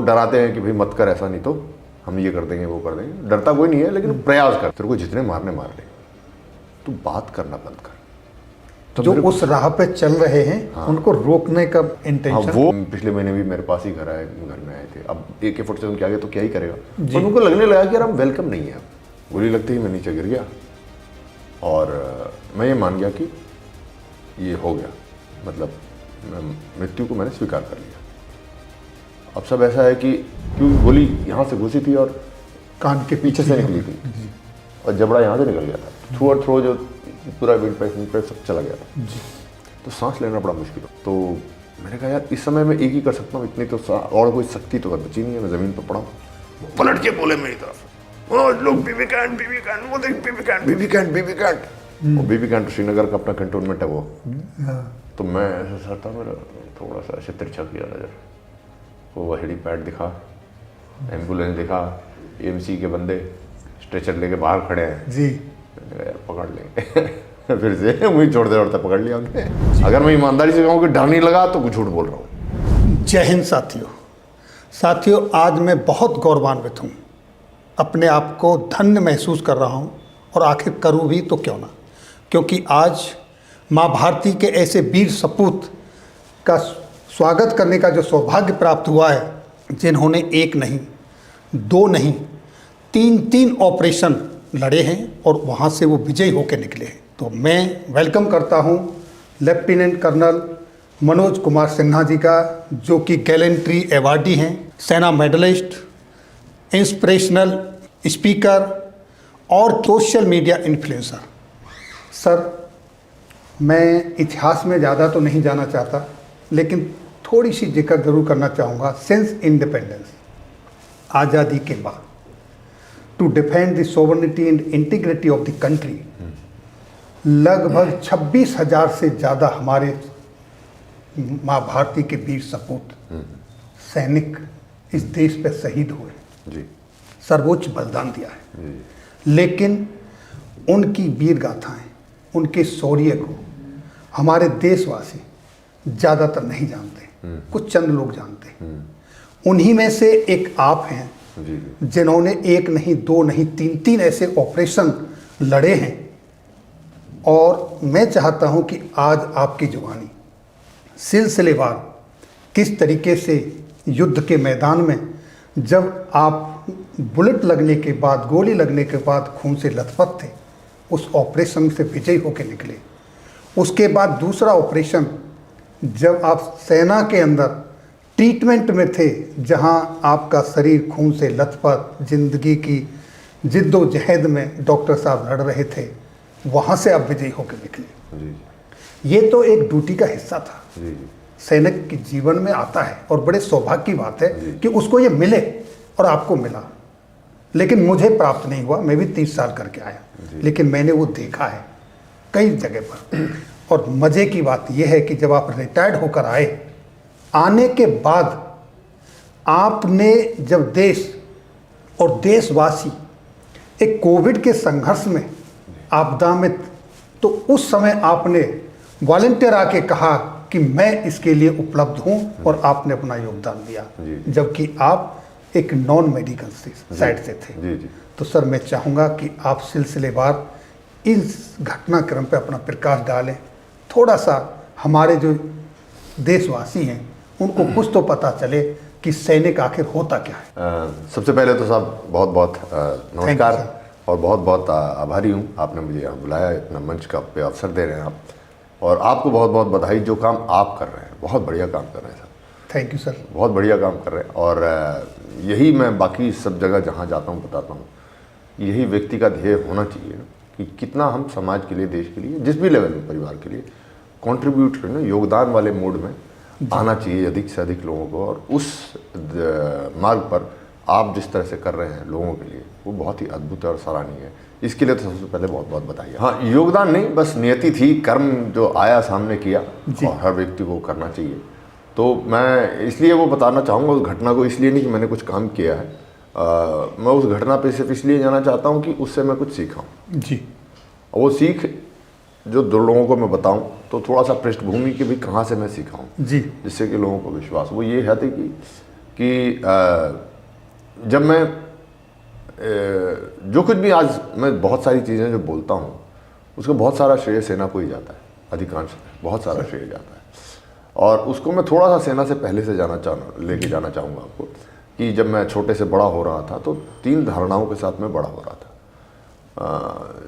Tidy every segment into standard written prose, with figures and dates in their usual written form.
डराते हैं कि भाई मत कर, ऐसा नहीं तो हम ये कर देंगे वो कर देंगे। डरता कोई नहीं है, लेकिन प्रयास कर, तेरे को जितने मारने मार ले, तू बात करना बंद कर। तो जो उस राह पे चल रहे हैं उनको रोकने का इंटेंशन। वो पिछले महीने भी मेरे पास ही घर में आए थे। अब AK-47 के आगे तो क्या ही करेगा, पर उनको लगने लगा कि यार हम वेलकम नहीं है। गोली लगते ही मैं नीचे गिर गया और मैं ये मान गया कि ये हो गया, मतलब मृत्यु को मैंने स्वीकार कर लिया। अब सब ऐसा है कि क्योंकि गोली यहाँ से घुसी थी और कान के पीछे से निकली थी और जबड़ा यहाँ से निकल गया था। थ्रू और थ्रो जो पूरा वेट पे सब चला गया था, तो सांस लेना बड़ा मुश्किल हो। तो मैंने कहा यार इस समय मैं एक ही कर सकता हूँ, इतनी तो और कोई शक्ति तो बची नहीं है। मैं ज़मीन पर पड़ा हूँ, पलट के बोले मेरी तरफ, लोग बेबी कैंट वो देख बेबी कैंट श्रीनगर का अपना कंटोनमेंट है वो। तो मैं ऐसा सर था मेरा थोड़ा सा ऐसे तिरछा किया नजर, वो हेलीपैड दिखा, एम्बुलेंस दिखा, AMC के बंदे स्ट्रेचर लेके बाहर खड़े हैं जी, यार पकड़ लेंगे फिर से मुझे छोड़ते छोड़ते पकड़ लिया उन्होंने। अगर मैं ईमानदारी से कहूँ कि डर नहीं लगा तो कुछ झूठ बोल रहा हूँ। जय हिंद साथियों, आज मैं बहुत गौरवान्वित हूँ, अपने आप को धन्य महसूस कर रहा हूँ और आखिर करूँ भी तो क्यों ना, क्योंकि आज माँ भारती के ऐसे वीर सपूत का स्वागत करने का जो सौभाग्य प्राप्त हुआ है, जिन्होंने एक नहीं, दो नहीं, तीन ऑपरेशन लड़े हैं और वहाँ से वो विजयी होकर निकले हैं। तो मैं वेलकम करता हूँ लेफ्टिनेंट कर्नल मनोज कुमार सिन्हा जी का, जो कि गैलेंट्री अवार्डी हैं, सेना मेडलिस्ट, इंस्पिरेशनल स्पीकर और सोशल मीडिया इन्फ्लुएंसर। सर, मैं इतिहास में ज़्यादा तो नहीं जाना चाहता, लेकिन थोड़ी सी जिक्र जरूर करना चाहूँगा। सिंस इंडिपेंडेंस, आज़ादी के बाद, to defend the sovereignty and integrity of the country, लगभग 26,000 से ज़्यादा हमारे माँ भारती के वीर सपूत सैनिक इस देश पे शहीद हुए जी, सर्वोच्च बलिदान दिया है जी। लेकिन उनकी वीर गाथाएं, उनके शौर्य को हमारे देशवासी ज़्यादातर नहीं जानते, कुछ चंद लोग जानते हैं। उन्हीं में से एक आप हैं जिन्होंने एक नहीं, दो नहीं, तीन ऐसे ऑपरेशन लड़े हैं। और मैं चाहता हूं कि आज आपकी जुबानी सिलसिलेवार किस तरीके से युद्ध के मैदान में, जब आप बुलेट लगने के बाद, गोली लगने के बाद खून से लथपथ थे, उस ऑपरेशन से विजयी होकर निकले। उसके बाद दूसरा ऑपरेशन, जब आप सेना के अंदर ट्रीटमेंट में थे, जहां आपका शरीर खून से लथपथ, जिंदगी की जिद्दोजहद में डॉक्टर साहब लड़ रहे थे, वहां से आप विजयी होकर निकले जी। ये तो एक ड्यूटी का हिस्सा था जी। सैनिक के जीवन में आता है और बड़े सौभाग्य की बात है कि उसको ये मिले और आपको मिला। लेकिन मुझे प्राप्त नहीं हुआ, मैं भी 30 साल करके आया, लेकिन मैंने वो देखा है कई जगह पर। और मज़े की बात यह है कि जब आप रिटायर्ड होकर आने के बाद आपने जब देश और देशवासी एक कोविड के संघर्ष में, आपदा में, तो उस समय आपने वॉलंटियर आके कहा कि मैं इसके लिए उपलब्ध हूं और आपने अपना योगदान दिया, जबकि आप एक नॉन मेडिकल साइड से थे जी। तो सर, मैं चाहूँगा कि आप सिलसिलेवार इस घटनाक्रम पे अपना प्रकाश डालें, थोड़ा सा हमारे जो देशवासी हैं उनको कुछ तो पता चले कि सैनिक आखिर होता क्या है। सबसे पहले तो साहब बहुत बहुत नमस्कार और बहुत बहुत आभारी हूँ, आपने मुझे यहाँ बुलाया, इतना मंच का पे अवसर दे रहे हैं आप, और आपको बहुत बहुत बधाई। जो काम आप कर रहे हैं बहुत बढ़िया काम कर रहे हैं सर। थैंक यू सर, बहुत बढ़िया काम कर रहे हैं। और यही मैं बाकी सब जगह जहाँ जाता हूँ बताता हूँ, यही व्यक्ति का ध्येय होना चाहिए ना, कि कितना हम समाज के लिए, देश के लिए, जिस भी लेवल में, परिवार के लिए कंट्रीब्यूट करना, योगदान वाले मोड में आना चाहिए अधिक से अधिक लोगों को। और उस मार्ग पर आप जिस तरह से कर रहे हैं लोगों के लिए, वो बहुत ही अद्भुत और सराहनीय है। इसके लिए तो सबसे पहले बहुत बहुत बताइए। हाँ, योगदान नहीं, बस नियति थी, कर्म जो आया सामने किया, और हर व्यक्ति को करना चाहिए। तो मैं इसलिए वो बताना चाहूँगा उस घटना को, इसलिए नहीं कि मैंने कुछ काम किया है, मैं उस घटना पे सिर्फ इसलिए जाना चाहता हूँ कि उससे मैं कुछ सीखा हूँ जी। और वो सीख जो दो लोगों को मैं बताऊं तो थोड़ा सा पृष्ठभूमि की भी कहाँ से मैं सीखा हूँ जी, जिससे कि लोगों को विश्वास। वो ये है कि कि जब मैं जो कुछ भी आज मैं बहुत सारी चीज़ें जो बोलता हूँ उसका बहुत सारा श्रेय सेना को ही जाता है, अधिकांश बहुत सारा श्रेय जाता है। और उसको मैं थोड़ा सा सेना से पहले से लेके जाना चाहूँगा आपको कि जब मैं छोटे से बड़ा हो रहा था तो 3 धारणाओं के साथ मैं बड़ा हो रहा था,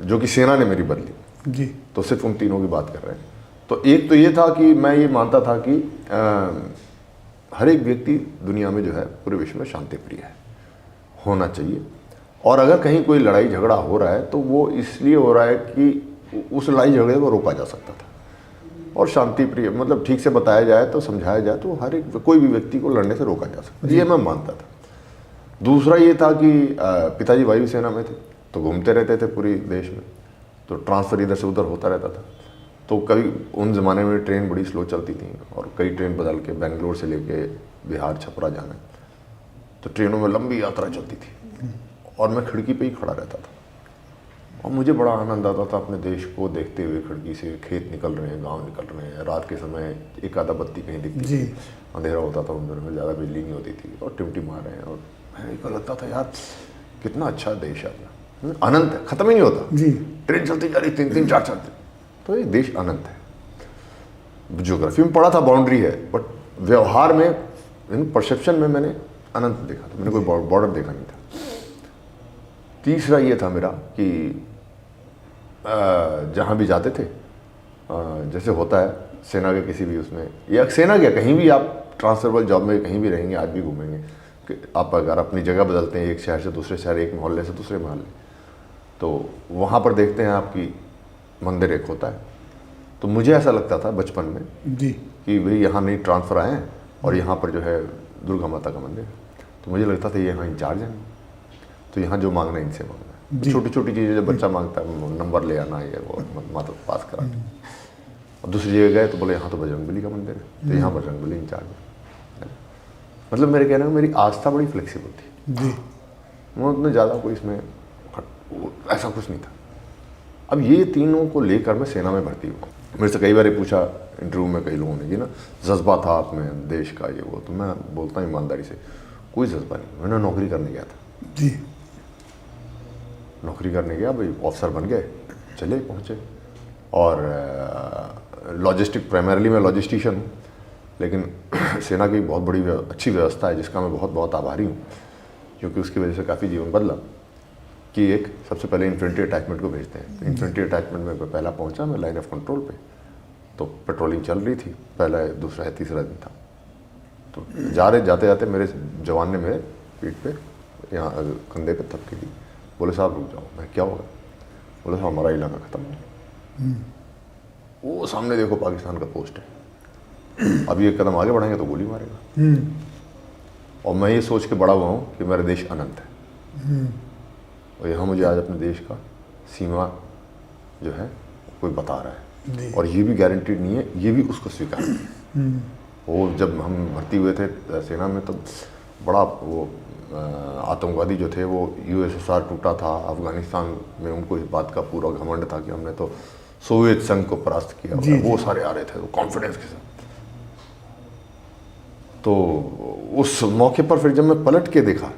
जो कि सेना ने मेरी बदली जी। तो सिर्फ उन तीनों की बात कर रहे हैं। तो एक तो ये था कि मैं ये मानता था कि हर एक व्यक्ति दुनिया में जो है पूरे विश्व में शांति प्रिय है, होना चाहिए। और अगर कहीं कोई लड़ाई झगड़ा हो रहा है तो वो इसलिए हो रहा है कि उस लड़ाई झगड़े को रोका जा सकता था। और शांति प्रिय मतलब ठीक से बताया जाए तो समझाया जाए तो हर एक कोई भी व्यक्ति को लड़ने से रोका जा सकता है, ये मैं मानता था। दूसरा ये था कि पिताजी वायुसेना में थे तो घूमते रहते थे पूरे देश में, तो ट्रांसफ़र इधर से उधर होता रहता था। तो कभी उन ज़माने में ट्रेन बड़ी स्लो चलती थी और कई ट्रेन बदल के बेंगलोर से लेके बिहार छपरा जाना, तो ट्रेनों में लंबी यात्रा चलती थी और मैं खिड़की पे ही खड़ा रहता था और मुझे बड़ा आनंद आता था अपने देश को देखते हुए। खिड़की से खेत निकल रहे हैं, गांव निकल रहे हैं, रात के समय एक आधा बत्ती कहीं दिखती थी, अंधेरा होता था, उन दिनों में ज़्यादा बिजली नहीं होती थी और टिमटिमा रहे हैं। और मेरे को लगता था यार कितना अच्छा देश है अपना, अनंत है, ख़त्म ही नहीं होता जी। ट्रेन चलती जा रही 3-3 4-4 दिन, तो ये देश अनंत है। ज्योग्राफी में पढ़ा था बाउंड्री है, बट व्यवहार में परसेप्शन में मैंने अनंत देखा था, मैंने कोई बॉर्डर देखा नहीं था। तीसरा ये था मेरा कि जहाँ भी जाते थे, जैसे होता है सेना के किसी भी उसमें या सेना के कहीं भी आप ट्रांसफरेबल जॉब में कहीं भी रहेंगे, आज भी घूमेंगे कि आप अगर अपनी जगह बदलते हैं एक शहर से दूसरे शहर, एक मोहल्ले से दूसरे मोहल्ले, तो वहाँ पर देखते हैं आपकी मंदिर एक होता है। तो मुझे ऐसा लगता था बचपन में जी कि भाई यहाँ नहीं ट्रांसफ़र आए हैं और यहाँ पर जो है दुर्गा माता का मंदिर है, तो मुझे लगता था ये यहाँ इंचार्ज हैं, तो यहाँ जो मांगना है इनसे मांगना है। तो छोटी छोटी चीज़ें जब बच्चा मांगता है, नंबर ले आना ये वो माता पास करा। और दूसरी जगह गए तो बोले यहाँ तो बजरंगबली का मंदिर है, तो यहाँ बजरंगबली इंचार्ज है। मतलब मेरे कहने में मेरी आस्था बड़ी फ्लेक्सिबल थी जी, मैं उतना ज़्यादा कोई इसमें ऐसा कुछ नहीं था। अब ये तीनों को लेकर मैं सेना में भर्ती हुआ। मेरे से कई बार पूछा इंटरव्यू में कई लोगों ने कि ना जज्बा था आप में देश का ये वो, तो मैं बोलता हूँ ईमानदारी से कोई जज्बा नहीं। मैंने नौकरी करने गया था जी, नौकरी करने गया, भाई ऑफिसर बन गए, चले पहुँचे। और लॉजिस्टिक प्राइमरली मैं लॉजिस्टिशियन हूँ, लेकिन सेना की बहुत बड़ी अच्छी व्यवस्था है जिसका मैं बहुत बहुत आभारी हूँ, क्योंकि उसकी वजह से काफ़ी जीवन बदला। कि एक सबसे पहले इन्फेंट्री अटैचमेंट को भेजते हैं, तो इन्फेंट्री अटैचमेंट में पहला पहुंचा मैं लाइन ऑफ कंट्रोल पे, तो पेट्रोलिंग चल रही थी, पहला दूसरा है तीसरा दिन था। तो जाते जाते मेरे जवान ने मेरे पीठ पे यहाँ कंधे पे थपकी दी, बोले साहब रुक जाओ। मैं क्या होगा? बोले साहब हमारा इलाका ख़त्म। वो सामने देखो पाकिस्तान का पोस्ट है, अभी एक कदम आगे बढ़ेंगे तो गोली मारेगा। और मैं ये सोच के बड़ा हुआ हूँ कि मेरा देश अनंत है और यहाँ मुझे आज अपने देश का सीमा जो है कोई बता रहा है, और ये भी गारंटीड नहीं है, ये भी उसको स्वीकार है। वो जब हम भर्ती हुए थे सेना में तो बड़ा वो आतंकवादी जो थे वो यूएसएसआर टूटा था, अफगानिस्तान में उनको इस बात का पूरा घमंड था कि हमने तो सोवियत संघ को परास्त किया, वो सारे आ रहे थे वो कॉन्फिडेंस के साथ। तो उस मौके पर फिर जब मैं पलट के देखा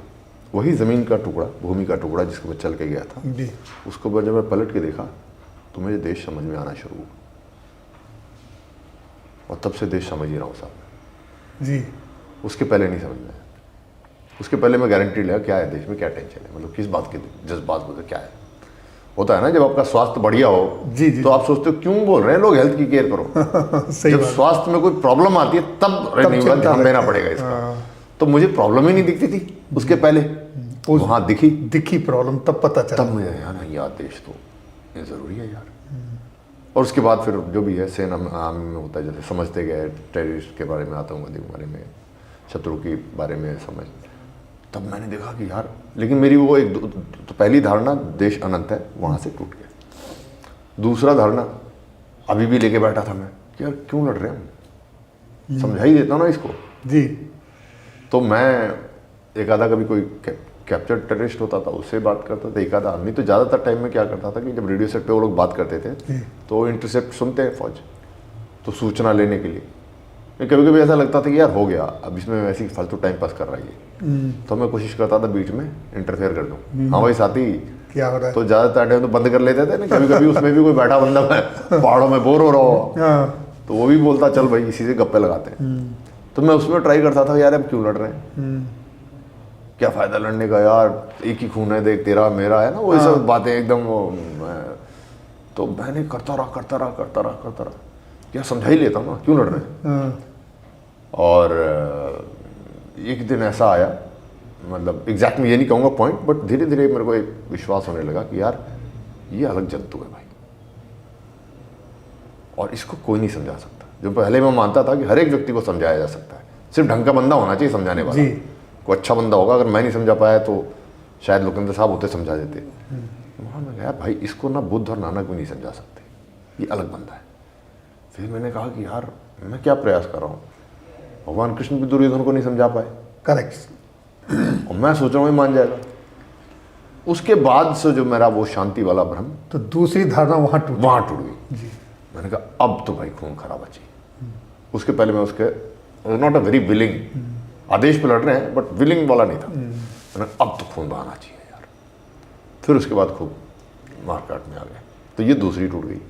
वही ज़मीन का टुकड़ा, भूमि का टुकड़ा जिसको मैं चल के गया था, उसको जब मैं पलट के देखा तो मुझे देश समझ में आना शुरू हुआ, और तब से देश समझ ही रहा हूँ साहब जी। उसके पहले नहीं समझ में आया, उसके पहले मैं गारंटी लिया क्या है देश में, क्या टेंशन है, मतलब किस बात के जज्बात बोलते क्या है। होता है ना जब आपका स्वास्थ्य बढ़िया हो जी, तो आप सोचते हो क्यों बोल रहे हैं लोग हेल्थ की केयर करो। जब स्वास्थ्य में कोई प्रॉब्लम आती है तब ध्यान देना पड़ेगा इसका। तो मुझे प्रॉब्लम ही नहीं दिखती थी उसके पहले, वहाँ दिखी प्रॉब्लम, तब पता चला, तब मुझे यार देश तो ये ज़रूरी है यार। और उसके बाद फिर जो भी है सेना में होता है, जैसे समझते गए टेररिस्ट के बारे में, आतंकवादी के बारे में, शत्रु के बारे में समझ, तब मैंने देखा कि यार, लेकिन मेरी वो एक तो पहली धारणा देश अनंत है वहाँ से टूट गया। दूसरा धारणा अभी भी लेके बैठा था मैं कि यार क्यों लड़ रहे हैं, समझा ही देता ना इसको जी। तो मैं एक आधा कभी कोई कैप्चर टेररिस्ट होता था उससे बात करता था, एक आधा, नहीं तो ज़्यादातर टाइम में क्या करता था कि जब रेडियो सेट पे वो लोग बात करते थे तो इंटरसेप्ट सुनते हैं फौज, तो सूचना लेने के लिए कभी कभी ऐसा लगता था कि यार हो गया, अब इसमें वैसे ही फालतू टाइम पास कर रहा है ये, तो मैं कोशिश करता था बीच में इंटरफेयर कर दूँ, हाँ भाई साथी क्या हो रहा है। तो ज़्यादातर टाइम तो बंद कर लेते थे ना, कभी कभी उसमें भी कोई बैठा बंदा पहाड़ों में बोर हो रहा हो हाँ, तो वो भी बोलता चल भाई इसी से गप्पे लगाते हैं। तो मैं उसमें ट्राई करता था यार अब क्यों लड़ रहे हैं, क्या फ़ायदा लड़ने का यार, एक ही खून है देख तेरा मेरा, है ना वही सब बातें एकदम वो तो मैंने करता रहा क्या समझा ही लेता हूँ ना क्यों लड़ रहे हैं। हाँ, और एक दिन ऐसा आया, मतलब एग्जैक्ट मैं ये नहीं कहूँगा पॉइंट, बट धीरे धीरे मेरे को एक विश्वास होने लगा कि यार ये अलग जंतु है भाई, और इसको कोई नहीं समझा सकता। जो पहले मैं मानता था कि हर एक व्यक्ति को समझाया जा सकता है, सिर्फ ढंग का बंदा होना चाहिए समझाने वाला, जी। कोई अच्छा बंदा होगा, अगर मैं नहीं समझा पाया तो शायद लोकेंद्र साहब होते समझा देते। वहाँ मैं गया भाई इसको ना बुद्ध और नानक भी नहीं समझा सकते, ये अलग बंदा है। फिर मैंने कहा कि यार मैं क्या प्रयास कर रहा हूँ, भगवान कृष्ण भी दुर्योधन को नहीं समझा पाए, करेक्ट। और मैं सोच रहा हूँ ये मान जाएगा। उसके बाद से जो मेरा वो शांति वाला भ्रम तो दूसरी धारणा वहाँ टूटी। वहाँ टूट गई। जी। मैंने कहा अब तो भाई खून खराबा चाहिए। उसके पहले मैं उसके नॉट अ वेरी विलिंग, आदेश पे लड़ रहे हैं बट विलिंग वाला नहीं था। मैंने अब तो खून बहाना चाहिए यार। फिर उसके बाद खूब मारकाट में आ गए, तो ये दूसरी टूट गई।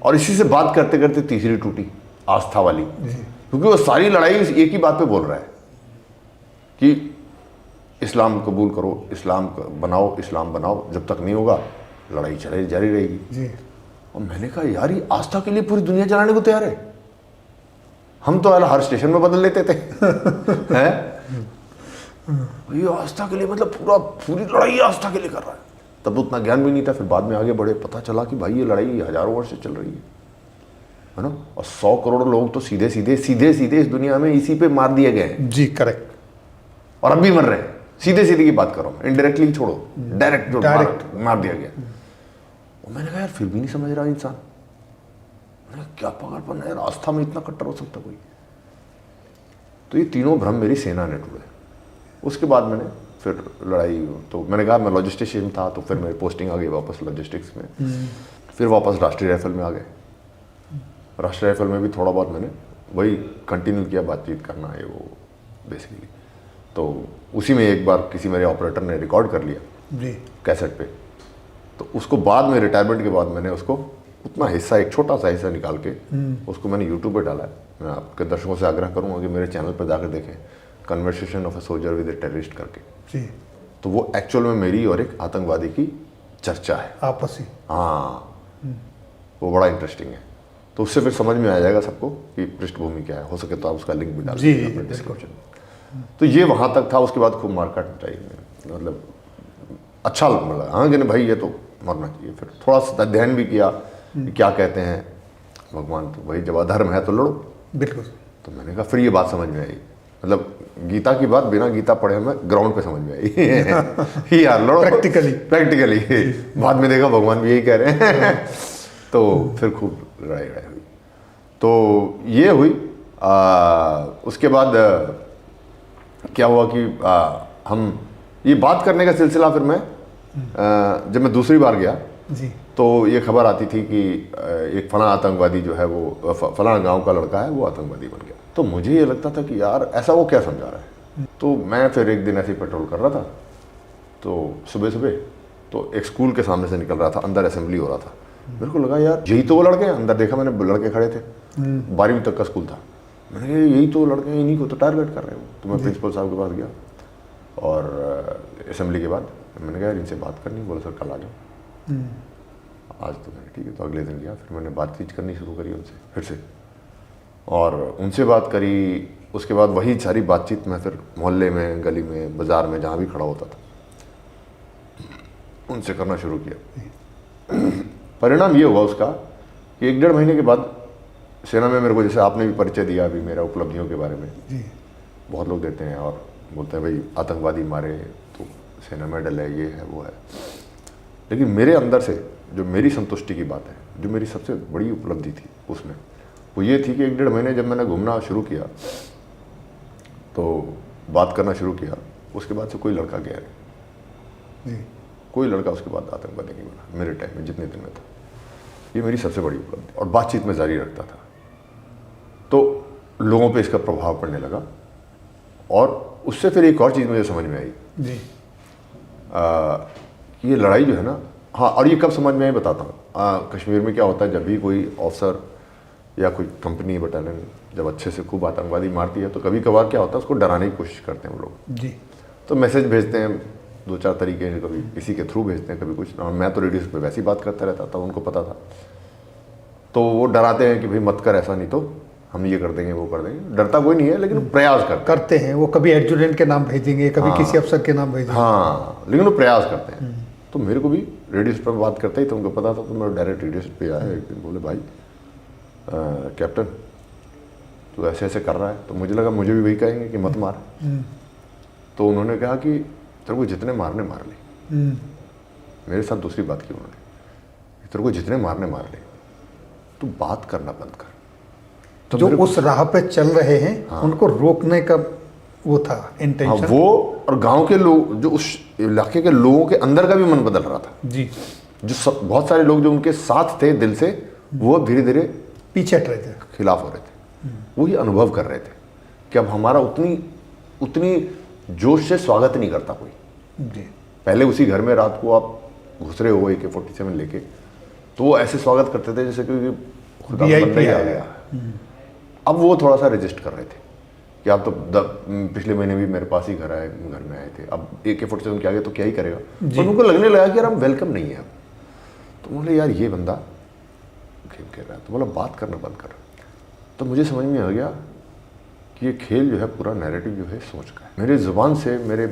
और इसी से बात करते करते तीसरी टूटी, आस्था वाली, क्योंकि वो सारी लड़ाई एक ही बात पे बोल रहा है कि इस्लाम कबूल करो, इस्लाम बनाओ, इस्लाम बनाओ, जब तक नहीं होगा लड़ाई चले जारी रहेगी। जी। और मैंने कहा यार ये आस्था के लिए पूरी दुनिया चलाने को तैयार है, हम तो हर स्टेशन में बदल लेते थे हैं, ये आस्था के लिए मतलब पूरी लड़ाई आस्था के लिए कर रहा है। तब तो उतना ज्ञान भी नहीं था, फिर बाद में आगे बढ़े पता चला कि भाई ये लड़ाई हजारों वर्ष से चल रही है ना, और 100 करोड़ लोग तो सीधे सीधे इस दुनिया में इसी पे मार दिए गए हैं। जी करेक्ट। और अब भी मर रहे हैं, सीधे की बात कर रहा हूँ, इनडायरेक्टली छोड़ो, डायरेक्ट मार दिया गया। और मैंने कहा यार फिर भी नहीं समझ रहा इंसान, मैंने कहा क्या पागलपन है यार, आस्था में इतना कट्टर हो सकता कोई। तो ये तीनों भ्रम मेरी सेना ने टूटे। उसके बाद मैंने फिर लड़ाई, तो मैंने कहा मैं लॉजिस्टिशियन था, तो फिर मेरी पोस्टिंग आ गई वापस लॉजिस्टिक्स में। फिर वापस राष्ट्रीय राइफल में आ गए। राष्ट्रीय राइफल में भी थोड़ा बहुत मैंने वही कंटिन्यू किया, बातचीत करना है वो बेसिकली। तो उसी में एक बार किसी मेरे ऑपरेटर ने रिकॉर्ड कर लिया जी कैसेट पे, तो उसको बाद में रिटायरमेंट के बाद मैंने उसको उतना हिस्सा, एक छोटा सा हिस्सा निकाल के उसको मैंने यूट्यूब पे डाला है। मैं आपके दर्शकों से आग्रह करूँगा कि मेरे चैनल पर जाकर देखें, conversation of a soldier with a terrorist करके। जी। तो वो एक्चुअल में मेरी और एक आतंकवादी की चर्चा है आपसी। हाँ, वो बड़ा इंटरेस्टिंग है। तो उससे फिर समझ में आ जाएगा सबको कि पृष्ठभूमि क्या है। हो सके तो आप उसका लिंक भी डाल जी, दीजिए अपने डिस्क्रिप्शन में। तो ये वहाँ तक था। उसके बाद खूब मारकाट मचाई, मतलब अच्छा लगा, हाँ कि नहीं भाई ये तो मरना चाहिए। फिर थोड़ा सा अध्ययन भी किया कि क्या कहते हैं भगवान, तो भाई जब अधर्म है तो लड़ो। बिल्कुल। तो मैंने कहा फिर ये बात समझ में आई, मतलब गीता की बात बिना गीता पढ़े हमें ग्राउंड पे समझ में आई यार लड़ो प्रैक्टिकली। बाद में देखा भगवान भी यही कह रहे हैं तो फिर खूब लड़ाई हुई। तो ये हुई। उसके बाद क्या हुआ कि हम ये बात करने का सिलसिला, फिर मैं जब मैं दूसरी बार गया जी, तो ये खबर आती थी कि एक फलां आतंकवादी जो है वो फलां गांव का लड़का है वो आतंकवादी बन गया। तो मुझे ये लगता था कि यार ऐसा वो क्या समझा रहा है। तो मैं फिर एक दिन ऐसे ही पेट्रोल कर रहा था, तो सुबह तो एक स्कूल के सामने से निकल रहा था, अंदर असेंबली हो रहा था। मेरे को लगा यार यही तो वो लड़के हैं। अंदर देखा मैंने, लड़के खड़े थे, 12वीं तक का स्कूल था। मैंने कहा यही तो लड़के हैं, इन्हीं को तो टारगेट कर रहे हो। तो मैं प्रिंसिपल साहब के पास गया और असेंबली के बाद मैंने कहा यार इनसे बात करनी। बोला सर कल आ जाओ। आज तो मैंने ठीक है, तो अगले दिन गया, फिर मैंने बातचीत करनी शुरू करी उनसे फिर से, और उनसे बात करी। उसके बाद वही सारी बातचीत मैं फिर मोहल्ले में, गली में, बाज़ार में, जहाँ भी खड़ा होता था उनसे करना शुरू किया। परिणाम ये हुआ उसका कि 1-1.5 महीने के बाद सेना में मेरे को, जैसे आपने भी परिचय दिया अभी मेरा उपलब्धियों के बारे में, बहुत लोग देते हैं और बोलते हैं भाई आतंकवादी मारे तो सेना मेडल है, ये है वो है। लेकिन मेरे अंदर से जो मेरी संतुष्टि की बात है, जो मेरी सबसे बड़ी उपलब्धि थी उसमें, वो ये थी कि 1-1.5 महीने जब मैंने घूमना शुरू किया तो बात करना शुरू किया, उसके बाद से कोई लड़का गया नहीं, कोई लड़का उसके बाद आतंकवादी नहीं बना मेरे टाइम में, जितने दिन में था। ये मेरी सबसे बड़ी उपलब्धि, और बातचीत में जारी रखता था। तो लोगों पे इसका प्रभाव पड़ने लगा। और उससे फिर एक और चीज़ मुझे समझ में आई, जी ये लड़ाई जो है ना, हाँ, और ये कब समझ में आई बताता हूँ। कश्मीर में क्या होता है, जब भी कोई ऑफिसर या कोई कंपनी बटालियन जब अच्छे से खूब आतंकवादी मारती है तो कभी कभार क्या होता है, उसको डराने की कोशिश करते हैं वो लोग। जी। तो मैसेज भेजते हैं 2-4 तरीके से, कभी किसी के थ्रू भेजते हैं, कभी कुछ। और मैं तो रेडियो पे वैसी बात करता रहता था, उनको पता था। तो वो डराते हैं कि भाई मत कर ऐसा, नहीं तो हम ये कर देंगे वो कर देंगे। डरता कोई नहीं है, लेकिन प्रयास करते हैं। वो कभी एडजुटेंट के नाम भेजेंगे, कभी किसी अफसर के नाम भेजेंगे। हाँ, लेकिन वो प्रयास करते हैं। तो मेरे को भी रेडियो पर बात करता ही तो उनको पता था। तो मैं डायरेक्ट रेडियो पे आया एक दिन, बोले भाई कैप्टन तू ऐसे ऐसे कर रहा है। तो मुझे लगा मुझे भी वही कहेंगे कि मत मार। तो उन्होंने कहा कि तेरे को जितने मारने मार ले। मेरे साथ दूसरी बात की उन्होंने, तेरे को जितने मारने मार ले, तू बात करना बंद कर। तो जो उस राह पे चल रहे हैं उनको रोकने का वो था इंटेंशन। हाँ, वो और गांव के लोग, जो उस इलाके के लोगों के अंदर का भी मन बदल रहा था जी। जो बहुत सारे लोग जो उनके साथ थे दिल से, वो धीरे धीरे पीछे हट रहे थे, खिलाफ हो रहे थे। वो ये अनुभव कर रहे थे कि अब हमारा उतनी जोश से स्वागत नहीं करता कोई। जी। पहले उसी घर में रात को आप घुस रहे हो AK-47 लेके, तो वो ऐसे स्वागत करते थे जैसे कि खुदा बंदा ही आ गया। अब वो थोड़ा सा रजिस्ट कर रहे थे कि आप तो पिछले महीने भी मेरे पास ही घर में आए थे, अब AK-47 के आगे तो क्या ही करेगा। और उनको लगने लगा कि यार हम वेलकम नहीं है अब। तो बोले यार ये बंदा गेम खेल रहा है, तो बोला बात करना बंद कर। तो मुझे समझ में आ गया कि ये खेल जो है, पूरा नैरेटिव जो है सोच का है। मेरे ज़ुबान से मेरे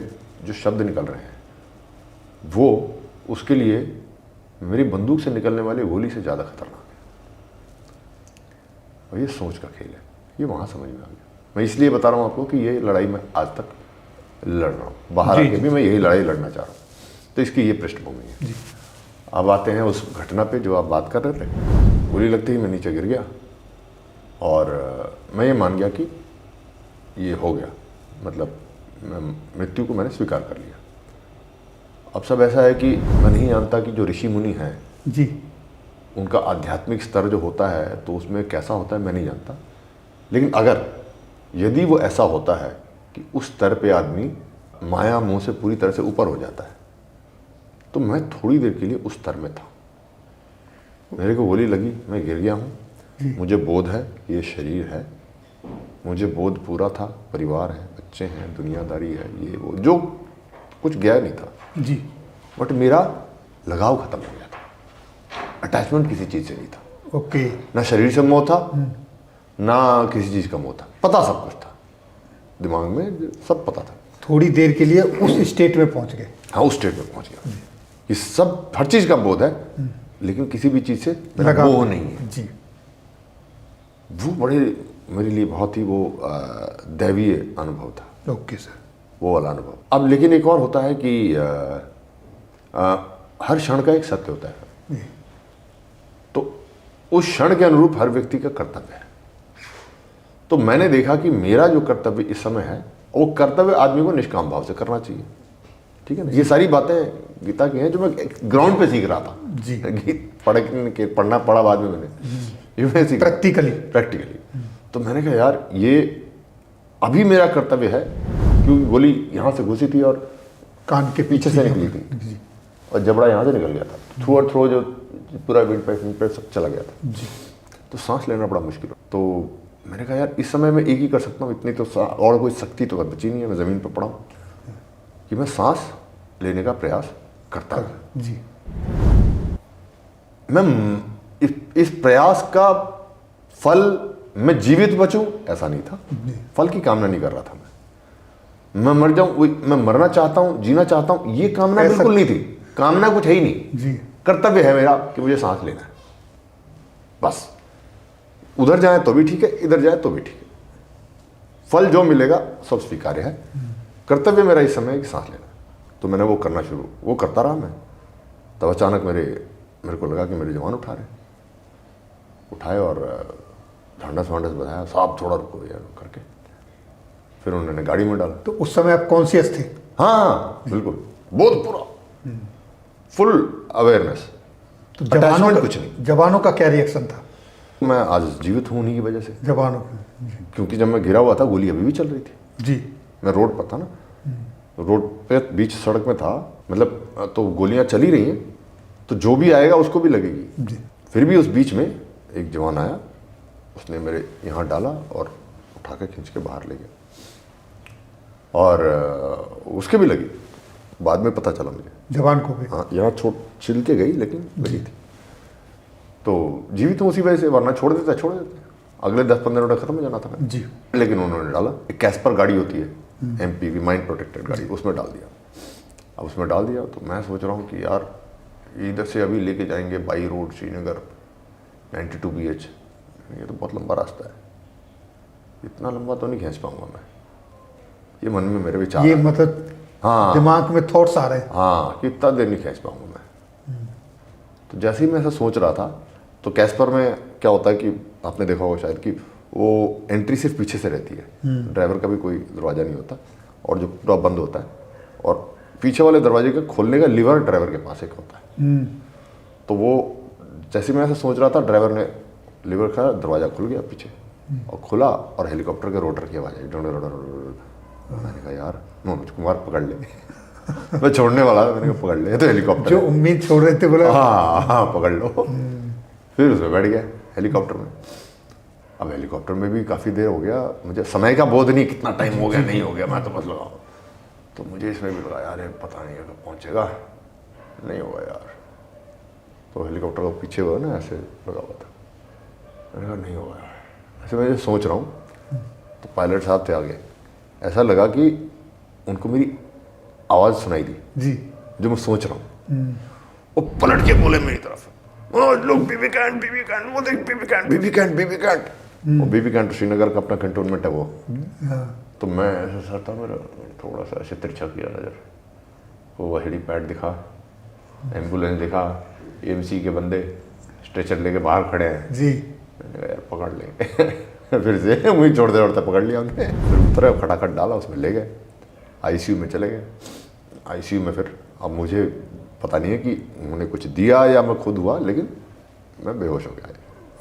जो शब्द निकल रहे हैं वो उसके लिए मेरी बंदूक से निकलने वाली गोली से ज़्यादा खतरनाक है। और ये सोच का खेल है, ये वहाँ समझ में आ गया। मैं इसलिए बता रहा हूँ आपको कि ये लड़ाई मैं आज तक लड़ रहा हूँ, बाहर आके भी मैं यही लड़ाई लड़ना चाह रहा हूँ। तो इसकी ये पृष्ठभूमि है। अब आते हैं उस घटना पे जो आप बात कर रहे थे। गोली लगते ही मैं नीचे गिर गया और मैं ये मान गया कि ये हो गया, मतलब मैं मृत्यु को मैंने स्वीकार कर लिया। अब सब ऐसा है कि मैं नहीं जानता कि जो ऋषि मुनि हैं जी, उनका आध्यात्मिक स्तर जो होता है तो उसमें कैसा होता है मैं नहीं जानता। लेकिन अगर यदि वो ऐसा होता है कि उस स्तर पे आदमी माया मोह से पूरी तरह से ऊपर हो जाता है, तो मैं थोड़ी देर के लिए उस स्तर में था। मेरे को गोली लगी, मैं गिर गया हूँ, मुझे बोध है ये शरीर है, मुझे बोध पूरा था, परिवार है, बच्चे हैं, दुनियादारी है, ये वो जो कुछ गया नहीं था जी। बट मेरा लगाव खत्म हो गया था। अटैचमेंट किसी चीज़ से नहीं था। ओके। ना शरीर से मोह था, ना किसी चीज़ का मोह था। पता सब कुछ था, दिमाग में सब पता था। थोड़ी देर के लिए उस स्टेट में पहुंच गए। हाँ, उस स्टेट में पहुंच गया कि सब हर चीज़ का बोध है, लेकिन किसी भी चीज़ से मेरा मोह नहीं है। जी। वो बड़े मेरे लिए बहुत ही वो दैवीय अनुभव था। Okay sir. वो वाला अनुभव। अब लेकिन एक और होता है कि हर क्षण का एक सत्य होता है, तो उस क्षण के अनुरूप हर व्यक्ति का कर्तव्य है। तो मैंने देखा कि मेरा जो कर्तव्य इस समय है, वो कर्तव्य आदमी को निष्काम भाव से करना चाहिए। ठीक है ना, ये सारी बातें गीता की हैं जो मैं ग्राउंड पे सीख रहा था जी। पढ़ना पढ़ा बाद में मैंने, ये मैं सीख प्रैक्टिकली। तो मैंने कहा यार ये अभी मेरा कर्तव्य है, क्योंकि गोली यहाँ से घुसी थी और कान के पीछे से निकली थी और जबड़ा यहाँ से निकल गया था। थ्रू और थ्रो जो पूरा विंड पाइप सब चला गया था जी। तो सांस लेना बड़ा मुश्किल हो। तो मैंने कहा यार इस समय मैं एक ही कर सकता हूँ, इतनी तो और कोई शक्ति तो बची नहीं है। मैं ज़मीन पर पड़ा हूँ कि मैं सांस लेने का प्रयास करता हूँ जी। मैं इस प्रयास का फल मैं जीवित बचूं ऐसा नहीं था, फल की कामना नहीं कर रहा था। मैं मर जाऊं, मैं मरना चाहता हूं, जीना चाहता हूं, ये कामना बिल्कुल नहीं थी। कामना कुछ है ही नहीं जी। कर्तव्य है मेरा कि मुझे सांस लेना है बस। उधर जाए तो भी ठीक है, इधर जाए तो भी ठीक है, फल जो मिलेगा सब स्वीकार्य है। कर्तव्य मेरा इस समय है कि सांस लेना। तो मैंने वो करना वो करता रहा मैं। तब अचानक मेरे को लगा कि मेरे जवान उठाए और ढांढस वांडस बधाया, साहब थोड़ा रुको यार करके। फिर उन्होंने गाड़ी में डाला। तो उस समय आप कॉन्शियस थे? हाँ बिल्कुल, बहुत पूरा फुल अवेयरनेस। तो जवानों का क्या रिएक्शन था? मैं आज जीवित हूँ उन्हीं की वजह से, जवानों की। क्योंकि जब मैं घिरा हुआ था गोली अभी भी चल रही थी। जी। मैं रोड पर था ना, रोड पे बीच सड़क में था, मतलब तो गोलियां चली रही हैं तो जो भी आएगा उसको भी लगेगी। जी। फिर भी उस बीच में एक जवान आया, उसने मेरे यहाँ डाला और उठा के खींच के बाहर ले गया, और उसके भी लगी, बाद में पता चला मुझे। जवान को भी? हाँ, यहाँ छोड़ छिल के गई लेकिन लगी थी। तो जीवित हूँ उसी वजह से, वरना छोड़ देते अगले 10-15 मिनट खत्म हो जाना था मैं। जी। लेकिन उन्होंने डाला, एक कैस्पर गाड़ी होती है MPV, माइंड प्रोटेक्टेड गाड़ी, उसमें डाल दिया। अब उसमें डाल दिया तो मैं सोच रहा हूँ कि यार इधर से अभी लेके जाएंगे बाई रोड श्रीनगर 92 BH, ये तो बहुत लंबा रास्ता है, इतना लंबा तो नहीं खींच पाऊंगा मैं, ये मन में मेरे विचार ये मतलब हाँ दिमाग में थॉट्स आ रहे हैं। हाँ कि इतना देर नहीं खींच पाऊंगा मैं। तो जैसे ही मैं ऐसा सोच रहा था तो कैस्पर में क्या होता है कि आपने देखा होगा शायद कि वो एंट्री सिर्फ पीछे से रहती है, ड्राइवर का भी कोई दरवाज़ा नहीं होता, और जो पूरा बंद होता है, और पीछे वाले दरवाजे का खोलने का लीवर ड्राइवर के पास एक होता है। तो वो जैसे मैं ऐसा सोच रहा था, ड्राइवर ने लीवर का दरवाज़ा खुल गया पीछे, और खुला, और हेलीकॉप्टर के रोटर की आवाज़ आई, मैंने कहा यार मनोज कुमार पकड़ ले मैं छोड़ने वाला था, मैंने कहा पकड़ ले, तो हेलीकॉप्टर जो उम्मीद छोड़ रहे थे बोला हाँ पकड़ लो। फिर उसमें बैठ गया हेलीकॉप्टर में। अब हेलीकॉप्टर में भी काफ़ी देर हो गया, मुझे समय का बोध नहीं कितना टाइम हो गया नहीं हो गया, मैं तो बस लगा, तो मुझे इसमें भी लगा यार पता नहीं कब पहुँचेगा, नहीं होगा यार। तो हेलीकॉप्टर का पीछे हुआ ना ऐसे लगा हुआ था, मैंने कहा नहीं होगा यार, ऐसे मैं सोच रहा हूँ, तो पायलट साहब थे आगे, ऐसा लगा कि उनको मेरी आवाज़ सुनाई दी जी, जो मैं सोच रहा हूँ। वो पलट के बोले मेरी तरफ, मनोज लोग बीबी कैंट, वो देख बीबी कैंट। वो बीबी कैंट श्रीनगर का अपना कंटोनमेंट है वो। तो मैं ऐसा सर था मेरा, थोड़ा सा ऐसे तिरछा किया नजर, वो हेलीपैड दिखा, एम्बुलेंस दिखा, EMC के बंदे स्ट्रेचर लेके बाहर खड़े हैं जी। मैंने कहा यार पकड़ लेंगे फिर से मुझे छोड़ते छोड़ते पकड़ लिया उनने, फिर उतरे खटाखट डाला, उसमें ले गए, ICU में चले गए। ICU में फिर अब मुझे पता नहीं है कि उन्होंने कुछ दिया या मैं खुद हुआ, लेकिन मैं बेहोश हो गया।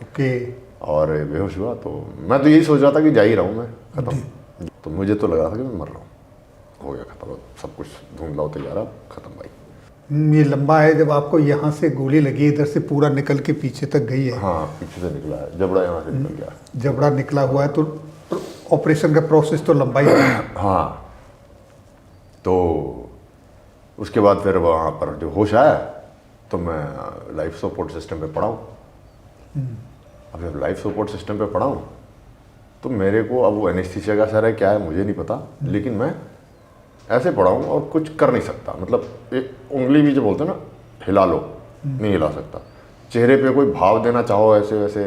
ओके। और बेहोश हुआ तो मैं तो यही सोच रहा था कि जा ही रहा हूँ मैं, खत्म। तो मुझे तो लगा था कि मैं मर रहा हूँ, हो गया खत्म, सब कुछ धुंधला होते जा रहा, खत्म भाई। ये लंबा है, जब आपको यहाँ से गोली लगी इधर से पूरा निकल के पीछे तक गई है। हाँ पीछे से निकला है, जबड़ा यहाँ से निकल गया, जबड़ा निकला हुआ है, तो ऑपरेशन का प्रोसेस तो लंबा ही है। हाँ। तो उसके बाद फिर वहाँ पर जो होश आया तो मैं लाइफ सपोर्ट सिस्टम पे पड़ा हूँ। अब जब लाइफ सपोर्ट सिस्टम पे पड़ा हूँ तो मेरे को अब वो एनेस्थीसिया का असर है क्या है मुझे नहीं पता, लेकिन मैं ऐसे पड़ा हूँ और कुछ कर नहीं सकता, मतलब एक उंगली भी जो बोलते हैं ना हिला लो, नहीं हिला सकता, चेहरे पे कोई भाव देना चाहो ऐसे वैसे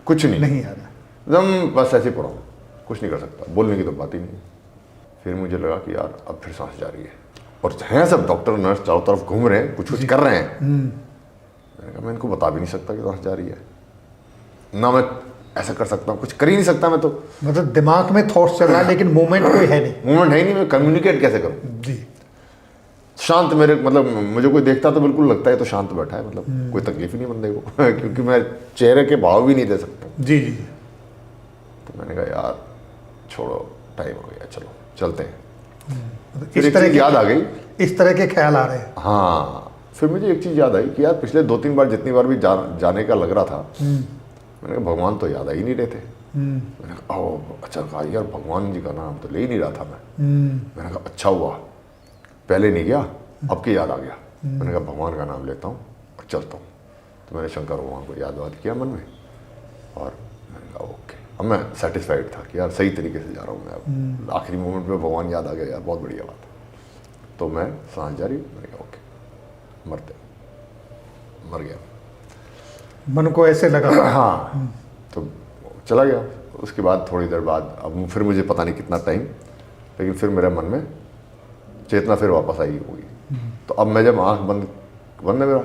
कुछ नहीं आ रहा, एकदम बस ऐसे पड़ा हूँ, कुछ नहीं कर सकता, बोलने की तो बात ही नहीं। फिर मुझे लगा कि यार अब फिर सांस जा रही है, और हैं सब डॉक्टर नर्स चारों तरफ घूम रहे हैं, कुछ कर रहे हैं। मैंने कहा मैं इनको बता भी नहीं सकता कि सांस जा रही है, ना मैं ऐसा कर सकता हूँ, कुछ कर ही नहीं सकता मैं तो। मतलब दिमाग में थॉट्स चल रहा है लेकिन मूवमेंट कोई है नहीं। मूवमेंट है ही नहीं, मैं कम्युनिकेट कैसे करूँ। जी। शांत मेरे, मतलब मुझे कोई देखता तो बिल्कुल लगता है तो शांत बैठा है, मतलब कोई तकलीफ ही नहीं बंदे को क्योंकि मैं चेहरे के भाव भी नहीं दे सकता। जी जी। तो मैंने कहा यार छोड़ो, टाइम हो गया, चलो चलते हैं। इस तरह चीज़ याद आ गई, इस तरह के ख्याल आ रहे हैं। हाँ फिर मुझे एक चीज़ याद आई कि यार पिछले 2-3 बार जितनी बार भी जाने का लग रहा था, मैंने कहा भगवान तो याद आ ही नहीं रहे थे। मैंने कहा ओ अच्छा, कहा यार भगवान जी का नाम तो ले ही नहीं रहा था मैंने कहा अच्छा हुआ पहले नहीं गया, अब के याद आ गया। मैंने कहा भगवान का नाम लेता हूँ और चलता हूँ। तो मैंने शंकर भगवान को याद किया मन में, और मैंने कहा ओके, अब मैं सेटिस्फाइड था कि यार सही तरीके से जा रहा हूँ मैं, अब आखिरी मोमेंट में भगवान याद आ गया, यार बहुत बढ़िया बात है। तो मैं सांस जारी, मैंने कहा ओके मर गया। मन को ऐसे लगा। हाँ तो चला गया। उसके बाद थोड़ी देर बाद अब फिर मुझे पता नहीं कितना टाइम, लेकिन फिर मेरे मन में चेतना फिर वापस आई होगी। तो अब मैं जब आँख बंद है मेरा,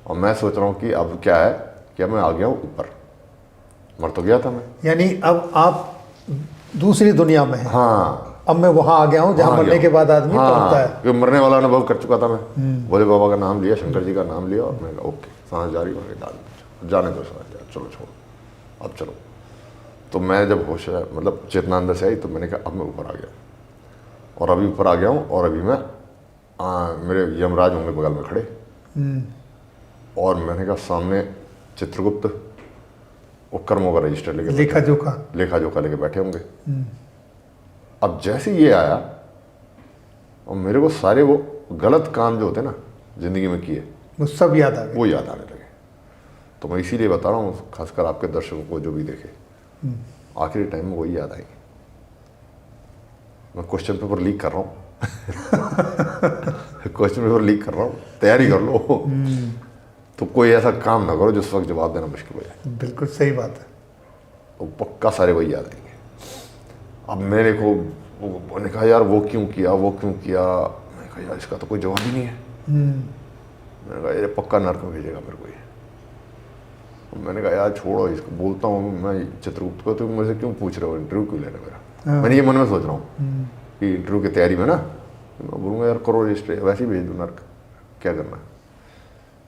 और मैं सोच रहा हूँ कि अब क्या है कि अब मैं आ गया हूँ ऊपर, मर तो गया था मैं। यानी अब आप दूसरी दुनिया में हैं। हाँ अब मैं वहाँ आ गया हूँ जहाँ मरने के बाद आदमी पहुँचता है। क्योंकि मरने वाला अनुभव कर चुका था मैं। भोले बाबा का नाम लिया, शंकर जी का नाम लिया, और मैंने कहा ओके सांस जारी, मैंने डाल जाने दो सांस, चलो छोड़ो। अब चलो। तो मैं जब होश मतलब चेतना अंदर से आई तो मैंने कहा अब मैं ऊपर आ गया, और अभी ऊपर आ गया हूँ, और अभी मैं मेरे यमराज होंगे बगल में खड़े, और मैंने कहा सामने चित्रगुप्त वो कर्मों का रजिस्टर लेके लेखा जोखा लेके बैठे होंगे। अब जैसे ये आया और मेरे को सारे वो गलत काम जो होते हैं ना जिंदगी में किए, वो सब याद आ गए। वो याद आने लगे। तो मैं इसीलिए बता रहा हूँ, खासकर आपके दर्शकों को जो भी देखे, आखिरी टाइम में वही याद आएंगे। मैं क्वेश्चन पेपर लीक कर रहा हूँ क्वेश्चन पेपर लीक कर रहा हूँ, तैयारी कर लो। तो कोई ऐसा काम ना करो जिस वक्त जवाब देना मुश्किल हो जाए। बिल्कुल सही बात है। तो पक्का सारे वही याद आएंगे। अब मेरे को उन्होंने कहा यार वो क्यों किया, वो क्यों किया। मैंने कहा यार इसका तो कोई जवाब ही नहीं है। मैंने कहा ये पक्का नर्क में भेजेगा मेरे को ये। मैंने कहा यार छोड़ो इसको, बोलता हूँ मैं चित्रगुप्त को, तुम मुझे क्यों पूछ रहे हो, इंटरव्यू क्यों लेना मेरा। मैंने ये मन में सोच रहा हूँ कि इंटरव्यू की तैयारी में ना मैं बोलूँगा यार करो रजिस्टर, वैसे ही भेज दूँ नर्क, क्या करना।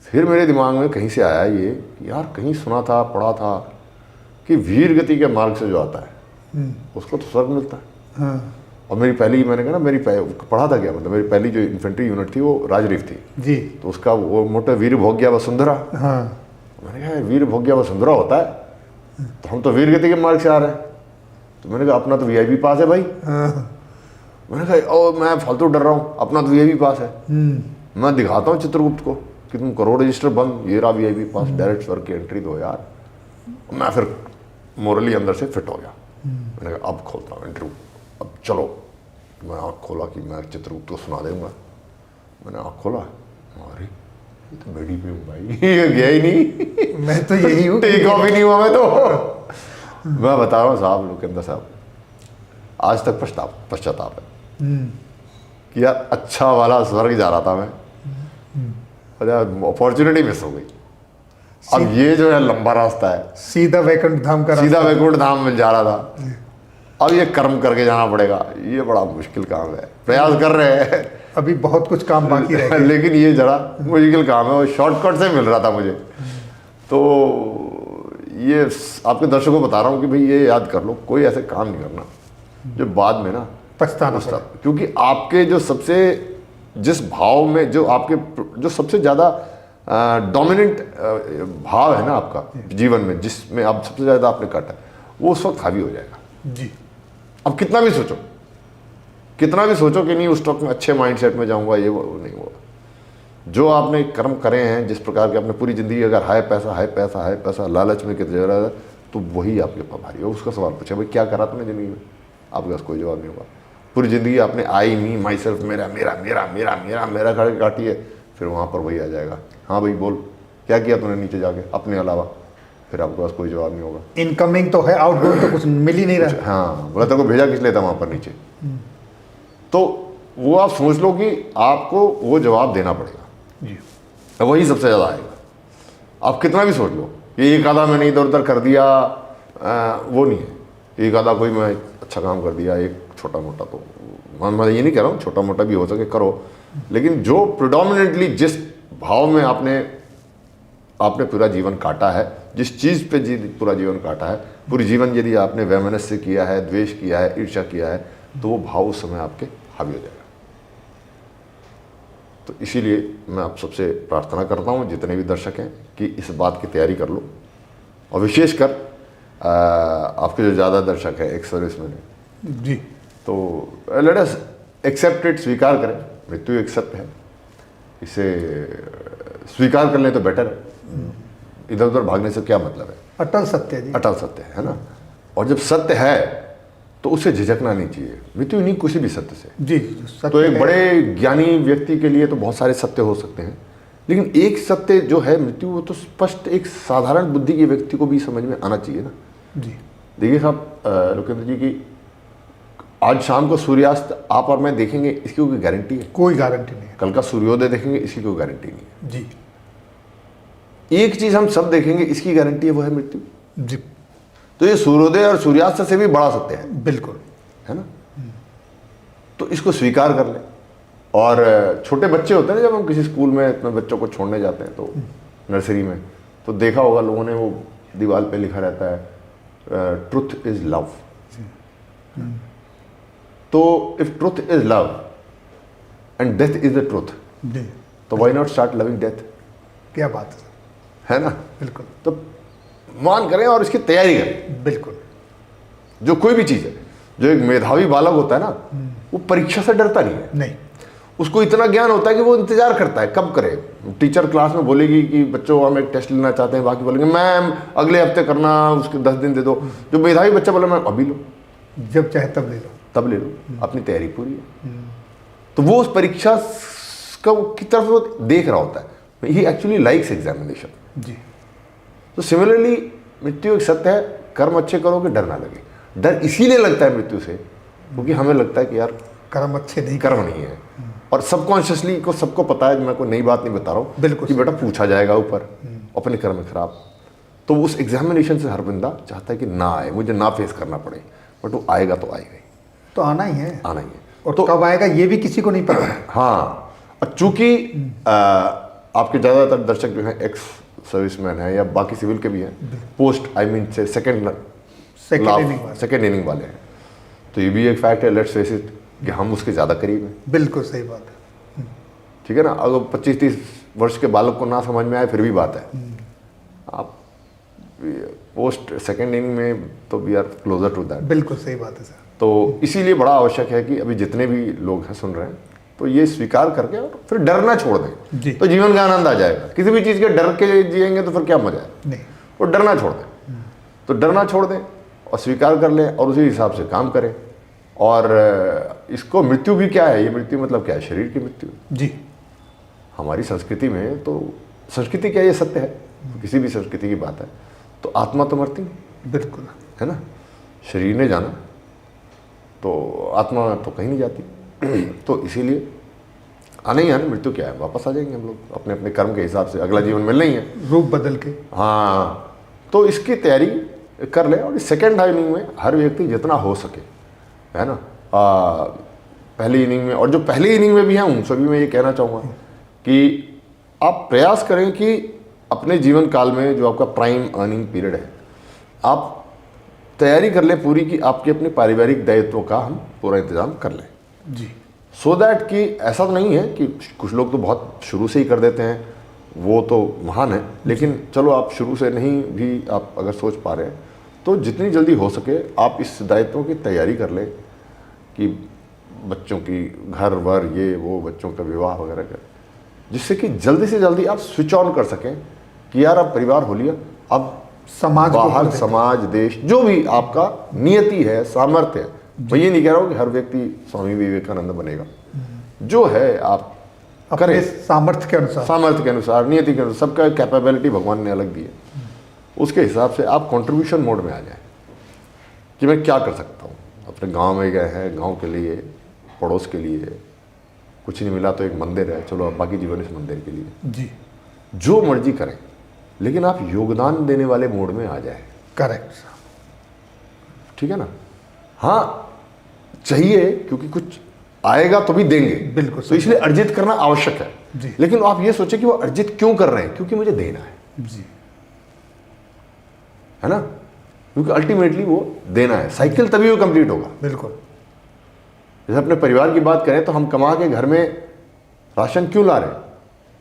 फिर मेरे दिमाग में कहीं से आया ये कि यार कहीं सुना था, पढ़ा था कि वीर गति के मार्ग से जो आता है उसको तो स्वर्ग मिलता है। और मेरी पहली, मैंने कहा ना मेरी पढ़ा था क्या, मतलब मेरी पहली जो इन्फेंट्री यूनिट थी वो राजरीफ थी जी। तो उसका वो मोटे वीर भोग्या वसुंधरा। मैंने कहा वीर भोग्या वसुंधरा होता है तो हम तो वीर गति के मार्ग से आ रहे हैं। तो मैंने कहा अपना तो वीआईपी पास है भाई। मैंने कहा ओ मैं फालतू डर रहा हूँ, अपना तो वीआईपी पास है। मैं दिखाता हूँ चित्रगुप्त को कि तुम करो रजिस्टर बंद, ये रहा वीआईपी पास, डायरेक्ट स्वर्ग की एंट्री दो यार। मैं फिर मोरली अंदर से फिट हो गया। मैंने कहा अब खोलता हूँ इंटरव्यू, अब चलो। मैं आँख खोला कि मैं चित्रगुप्त को सुना दूंगा। मैंने आँख खोला, अरे ये तो बेड़ी पे हूँ भाई, ये गया ही नहीं। मैं तो यही हूँ, टेक ऑफ ही नहीं हुआ मैं तो। मैं बता रहा हूँ साहब लोकेंद्र साहब, आज तक पश्चाताप है कि यार अच्छा वाला स्वर्ग जा रहा था मैं, अपॉर्चुनिटी मिस हो गई। अब ये जो है लंबा रास्ता है, सीधा वैकुंठ धाम का सीधा वैकुंठ धाम में जा रहा था। अब ये कर्म करके जाना पड़ेगा, ये बड़ा मुश्किल काम है। प्रयास कर रहे हैं, अभी बहुत कुछ काम बाकी रह गया। लेकिन ये जरा मुश्किल काम है, वो शॉर्टकट से मिल रहा था मुझे। तो ये आपके दर्शकों को बता रहा हूँ कि भाई ये याद कर लो, कोई ऐसे काम नहीं करना जो बाद में ना पछताना पड़े। क्योंकि आपके जो सबसे, जिस भाव में जो आपके जो सबसे ज़्यादा डोमिनेंट भाव है ना आपका जीवन में, जिसमें आप सबसे ज़्यादा आपने काटा, वो उस वक्त हावी हो जाएगा जी। अब कितना भी सोचो कि नहीं उस वक्त में अच्छे माइंडसेट में जाऊंगा, ये वो नहीं होगा। जो आपने कर्म करे हैं, जिस प्रकार के आपने पूरी ज़िंदगी, अगर हाय पैसा लालच में कितना रहा है तो वही आपके पास भारी है। उसका सवाल पूछा भाई क्या करा तुमने ज़िंदगी में, आपके पास कोई जवाब नहीं होगा। पूरी ज़िंदगी आपने आई मी माई सेल्फ, मेरा खड़े काटी है, फिर वहाँ पर वही आ जाएगा, हाँ भाई बोल क्या किया तूने नीचे जाके अपने अलावा, फिर आपके पास कोई जवाब नहीं होगा। इनकमिंग तो है, आउटगोइंग तो कुछ मिल ही नहीं रहा। हाँ बोला तेरे को भेजा किस लिए था वहाँ पर नीचे। तो वो आप सोच लो कि आपको वो जवाब देना पड़ेगा जी। वही सबसे ज़्यादा आएगा। आप कितना भी सोच लो ये एक आधा मैंने इधर उधर कर दिया, वो नहीं है। एक आधा कोई मैं अच्छा काम कर दिया, एक छोटा मोटा, तो मैं ये नहीं कह रहा हूँ छोटा मोटा भी हो सके करो, लेकिन जो प्रिडोमिनेंटली जिस भाव में आपने पूरा जीवन काटा है, जिस चीज़ पे पूरा जीवन काटा है, पूरी जीवन यदि आपने वैमनस्य किया है, द्वेष किया है, ईर्ष्या किया है, तो वो भाव उस समय आपके हावी हो जाएगा। तो इसीलिए मैं आप सबसे प्रार्थना करता हूँ, जितने भी दर्शक हैं, कि इस बात की तैयारी कर लो। और विशेषकर आपके जो ज़्यादा दर्शक हैं एक्स सर्विसमैन हैं जी, तो लेट अस एक्सेप्ट इट, स्वीकार करें, मृत्यु एक्सेप्ट है, इसे स्वीकार कर लें तो बेटर है। इधर उधर भागने से क्या मतलब है। अटल सत्य जी, अटल सत्य है ना। और जब सत्य है तो उसे झिझकना नहीं चाहिए। मृत्यु नहीं किसी भी सत्य से जी, तो एक बड़े ज्ञानी व्यक्ति के लिए तो बहुत सारे सत्य हो सकते हैं, लेकिन एक सत्य जो है मृत्यु, वो तो स्पष्ट एक साधारण बुद्धि के व्यक्ति को भी समझ में आना चाहिए ना जी। देखिए साहब लोकेंद्र जी की आज शाम को सूर्यास्त आप और मैं देखेंगे, इसकी कोई गारंटी है? कोई गारंटी नहीं है कल का सूर्योदय देखेंगे, इसकी कोई गारंटी नहीं है जी। एक चीज हम सब देखेंगे, इसकी गारंटी है, वो है मृत्यु जी, तो ये सूर्योदय और सूर्यास्त से भी बड़ा सत्य है बिल्कुल, है ना। तो इसको स्वीकार कर ले। और छोटे बच्चे होते हैं ना, जब हम किसी स्कूल में अपने बच्चों को छोड़ने जाते हैं तो नर्सरी में, तो देखा होगा लोगों ने वो दीवार पे लिखा रहता है ट्रुथ इज लव। तो if truth is love and death is the truth, जी, तो why not start loving death? क्या बात है। है ना? बिल्कुल तो मान करें और इसकी तैयारी करें। बिल्कुल। जो कोई भी चीज़ है, जो एक मेधावी बालक होता है ना, वो परीक्षा से डरता नहीं है। नहीं, उसको इतना ज्ञान होता है कि वो इंतजार करता है कब करे। टीचर क्लास में बोलेगी कि बच्चों हम एक टेस्ट लेना चाहते हैं, बाकी बोलेंगे मैम अगले हफ्ते करना, उसके 10 दिन दे दो। जो मेधावी बच्चा बोले मैम अभी लो, जब चाहे तब ले लो। तब ले लो, अपनी तैयारी पूरी है। तो वो उस परीक्षा की तरफ वो देख रहा होता है। ही एक्चुअली लाइक्स एग्जामिनेशन। जी, तो सिमिलरली मृत्यु एक सत्य है, कर्म अच्छे करोगे डर ना लगे। डर इसीलिए लगता है मृत्यु से क्योंकि हमें लगता है कि यार कर्म अच्छे नहीं कर्म नहीं है, और सबकॉन्शियसली को सबको पता है, मैं कोई नई बात नहीं बता रहा हूँ, बिल्कुल कि बेटा पूछा जाएगा ऊपर, अपने कर्म खराब। तो उस एग्जामिनेशन से हर बंदा चाहता है कि ना आए, मुझे ना फेस करना पड़े, बट वो आएगा तो आएगा ही, तो आना ही है। आना ही है। और तो कब आएगा ये भी किसी को नहीं पता। हाँ, और चूंकि आपके ज़्यादातर दर्शक जो हैं एक्स सर्विसमैन हैं या बाकी सिविल के भी हैं, पोस्ट आई मीन से सेकेंड इनिंग वाले हैं, तो ये भी एक फैक्ट है, लेट्स फेस इट, कि हम उसके ज़्यादा करीब हैं। बिल्कुल सही बात है। ठीक है ना? अगर 25-30 वर्ष के बालक को ना समझ में आए फिर भी बात है, आप पोस्ट सेकेंड इनिंग में तो we are closer to that. बिल्कुल सही बात है सर। तो इसीलिए बड़ा आवश्यक है कि अभी जितने भी लोग हैं सुन रहे हैं, तो ये स्वीकार करके और फिर डरना छोड़ दें, जी। तो जीवन का आनंद आ जाएगा। किसी भी चीज़ के डर के जिएंगे तो फिर क्या मजा है? नहीं, और डरना छोड़ दें, तो डरना छोड़ दें और स्वीकार कर लें और उसी हिसाब से काम करें। और इसको मृत्यु भी क्या है? ये मृत्यु मतलब क्या है? शरीर की मृत्यु। जी, हमारी संस्कृति में तो संस्कृति क्या, ये सत्य है, किसी भी संस्कृति की बात है, तो आत्मा तो मरती नहीं बिल्कुल है ना, शरीर ने जाना, तो आत्मा तो कहीं नहीं जाती। तो इसीलिए आना ही आना, मृत्यु क्या है, वापस आ जाएंगे हम लोग अपने अपने कर्म के हिसाब से, अगला जीवन मिलना ही है, रूप बदल के। हाँ, तो इसकी तैयारी कर ले। और सेकेंड इनिंग में हर व्यक्ति जितना हो सके, है ना, पहली इनिंग में, और जो पहली इनिंग में भी हैं उन सभी में ये कहना चाहूँगा कि आप प्रयास करें कि अपने जीवन काल में जो आपका प्राइम अर्निंग पीरियड है, आप तैयारी कर लें पूरी कि आपके अपने पारिवारिक दायित्वों का हम पूरा इंतजाम कर लें। जी, सो दैट कि ऐसा तो नहीं है कि कुछ लोग तो बहुत शुरू से ही कर देते हैं, वो तो महान है, लेकिन चलो आप शुरू से नहीं भी आप अगर सोच पा रहे हैं तो जितनी जल्दी हो सके आप इस दायित्वों की तैयारी कर लें कि बच्चों की घर वर ये वो, बच्चों का विवाह वगैरह कर, जिससे कि जल्दी से जल्दी आप स्विच ऑन कर सकें कि यार अब परिवार हो लिया, अब समाज को बाहर कर देते हैं। समाज देश जो भी आपका नियति है, सामर्थ्य है, मैं ये नहीं कह रहा हूँ कि हर व्यक्ति स्वामी विवेकानंद बनेगा, जो है आप अपने करें सामर्थ्य के अनुसार। सामर्थ्य के अनुसार, नियति के अनुसार, सबका कैपेबिलिटी भगवान ने अलग दी है, उसके हिसाब से आप कंट्रीब्यूशन मोड में आ जाएं कि मैं क्या कर सकता हूँ। अपने गांव में गए हैं, गांव के लिए, पड़ोस के लिए, कुछ नहीं मिला तो एक मंदिर है, चलो अब बाकी जीवन इस मंदिर के लिए, जी, जो मर्जी करें, लेकिन आप योगदान देने वाले मोड में आ जाए। करेक्ट। ठीक है ना? हाँ, चाहिए, क्योंकि कुछ आएगा तो भी देंगे, बिल्कुल तो इसलिए अर्जित करना आवश्यक है। जी। लेकिन आप ये सोचें कि वो अर्जित क्यों कर रहे हैं? क्योंकि मुझे देना है जी, है ना, क्योंकि अल्टीमेटली वो देना है, साइकिल तभी वो कंप्लीट होगा। बिल्कुल। जैसे अपने परिवार की बात करें तो हम कमा के घर में राशन क्यों ला रहे हैं?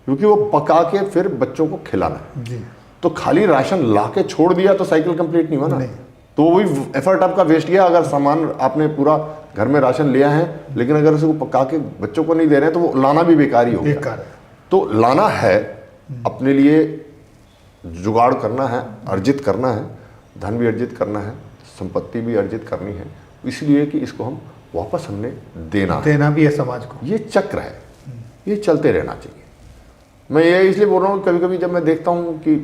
क्योंकि वो पका के फिर बच्चों को खिलाना है। जी, तो खाली राशन ला के छोड़ दिया तो साइकिल कंप्लीट नहीं हुआ ना, नहीं। तो वही एफर्ट आपका वेस्ट गया। अगर सामान आपने पूरा घर में राशन लिया है, लेकिन अगर उसको पका के बच्चों को नहीं दे रहे हैं, तो वो लाना भी बेकार ही हो गया। बेकार है। तो लाना है, अपने लिए जुगाड़ करना है, अर्जित करना है, धन भी अर्जित करना है, संपत्ति भी अर्जित करनी है, इसलिए कि इसको हम वापस हमने देना है। देना भी है समाज को। ये चक्र है, ये चलते रहना चाहिए। मैं ये इसलिए बोल रहा हूँ, कभी कभी जब मैं देखता हूँ कि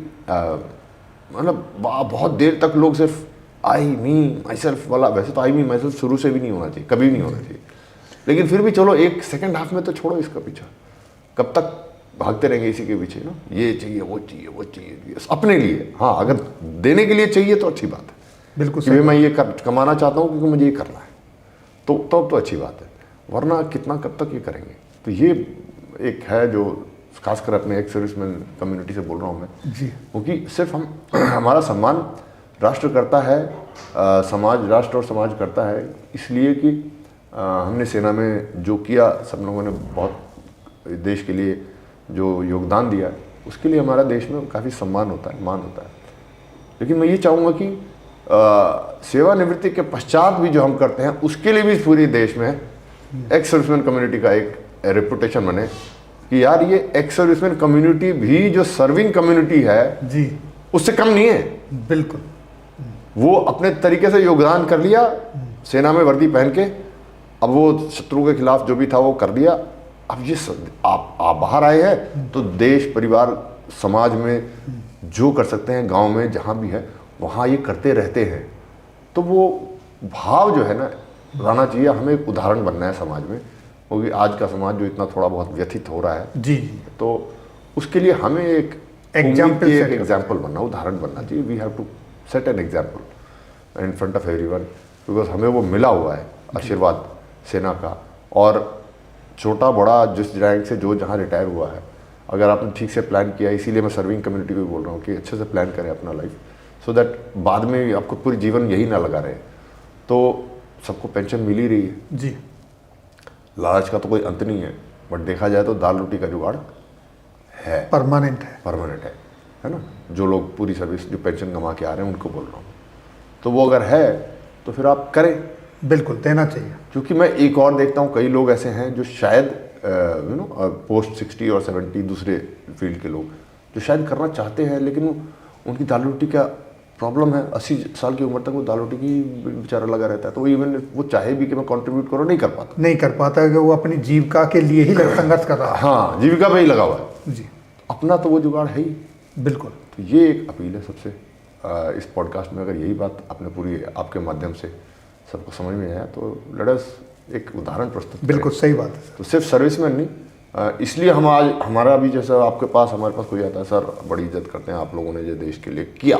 मतलब बहुत देर तक लोग सिर्फ आई मी माई सेल्फ वाला, वैसे तो आई मी माई सेल्फ शुरू से भी नहीं होना चाहिए, कभी भी नहीं होना चाहिए, लेकिन फिर भी चलो एक सेकंड हाफ में तो छोड़ो इसका पीछा, कब तक भागते रहेंगे इसी के पीछे ना, ये चाहिए वो चाहिए वो चाहिए, अपने लिए। हाँ, अगर देने के लिए चाहिए तो अच्छी बात है, बिल्कुल कि मैं ये कमाना चाहता हूँ क्योंकि मुझे ये करना है, तो अच्छी बात है, वरना कितना कब तक ये करेंगे। तो ये एक है जो खासकर अपने एक्स सर्विसमैन कम्युनिटी से बोल रहा हूँ मैं, जी, क्योंकि सिर्फ हम हमारा सम्मान राष्ट्र करता है समाज, राष्ट्र और समाज करता है इसलिए कि हमने सेना में जो किया, सब लोगों ने बहुत देश के लिए जो योगदान दिया, उसके लिए हमारा देश में काफ़ी सम्मान होता है, मान होता है। लेकिन मैं ये चाहूँगा कि सेवानिवृत्ति के पश्चात भी जो हम करते हैं उसके लिए भी पूरे देश में एक्स सर्विसमैन कम्युनिटी का एक रेपुटेशन बने कि यार ये एक्स सर्विसमैन कम्युनिटी भी जो सर्विंग कम्युनिटी है जी, उससे कम नहीं है। बिल्कुल। वो अपने तरीके से योगदान कर लिया, सेना में वर्दी पहन के, अब वो शत्रु के खिलाफ जो भी था वो कर दिया। अब ये आप बाहर आए हैं तो देश, परिवार, समाज में जो कर सकते हैं, गांव में जहां भी है वहां ये करते रहते हैं। तो वो भाव जो है ना रहना चाहिए, हमें एक उदाहरण बनना है समाज में, क्योंकि आज का समाज जो इतना थोड़ा बहुत व्यथित हो रहा है जी, तो उसके लिए हमें एक एग्जाम्पल बनना, उदाहरण बनना चाहिए। We have to set an example in front of everyone, because हमें वो मिला हुआ है आशीर्वाद सेना का। और छोटा बड़ा जिस रैंक से जो जहाँ रिटायर हुआ है, अगर आपने ठीक से प्लान किया, इसीलिए मैं सर्विंग कम्युनिटी को बोल रहा हूँ कि अच्छे से प्लान करें अपना लाइफ, सो दैट बाद में आपको पूरी जीवन यही ना लगा रहे। तो सबको पेंशन मिल ही रही है जी, लालच का तो कोई अंत नहीं है, बट देखा जाए तो दाल रोटी का जुगाड़ है, परमानेंट है ना। जो लोग पूरी सर्विस जो पेंशन कमा के आ रहे हैं उनको बोल रहा हूँ, तो वो अगर है तो फिर आप करें, बिल्कुल देना चाहिए। क्योंकि मैं एक और देखता हूँ कई लोग ऐसे हैं जो शायद पोस्ट 60 और 70 दूसरे फील्ड के लोग जो शायद करना चाहते हैं, लेकिन उनकी दाल रोटी का प्रॉब्लम है। 80 साल की उम्र तक वो दाल रोटी की बेचारा लगा रहता है, तो इवन वो चाहे भी कि मैं कंट्रीब्यूट करूँ, नहीं कर पाता कि वो अपनी जीविका के लिए ही संघर्ष कर रहा है। हाँ, जीविका पे ही लगा हुआ है जी, अपना, तो वो जुगाड़ है ही। बिल्कुल। तो ये एक अपील है सबसे, इस पॉडकास्ट में अगर यही बात आपने पूरी आपके माध्यम से सबको समझ में आया तो लेट अस एक उदाहरण प्रस्तुत, बिल्कुल सही बात है। तो सिर्फ सर्विसमैन नहीं, इसलिए हम आज हमारा भी जैसा आपके पास, हमारे पास कोई आता है, सर बड़ी इज्जत करते हैं आप लोगों ने जो देश के लिए किया,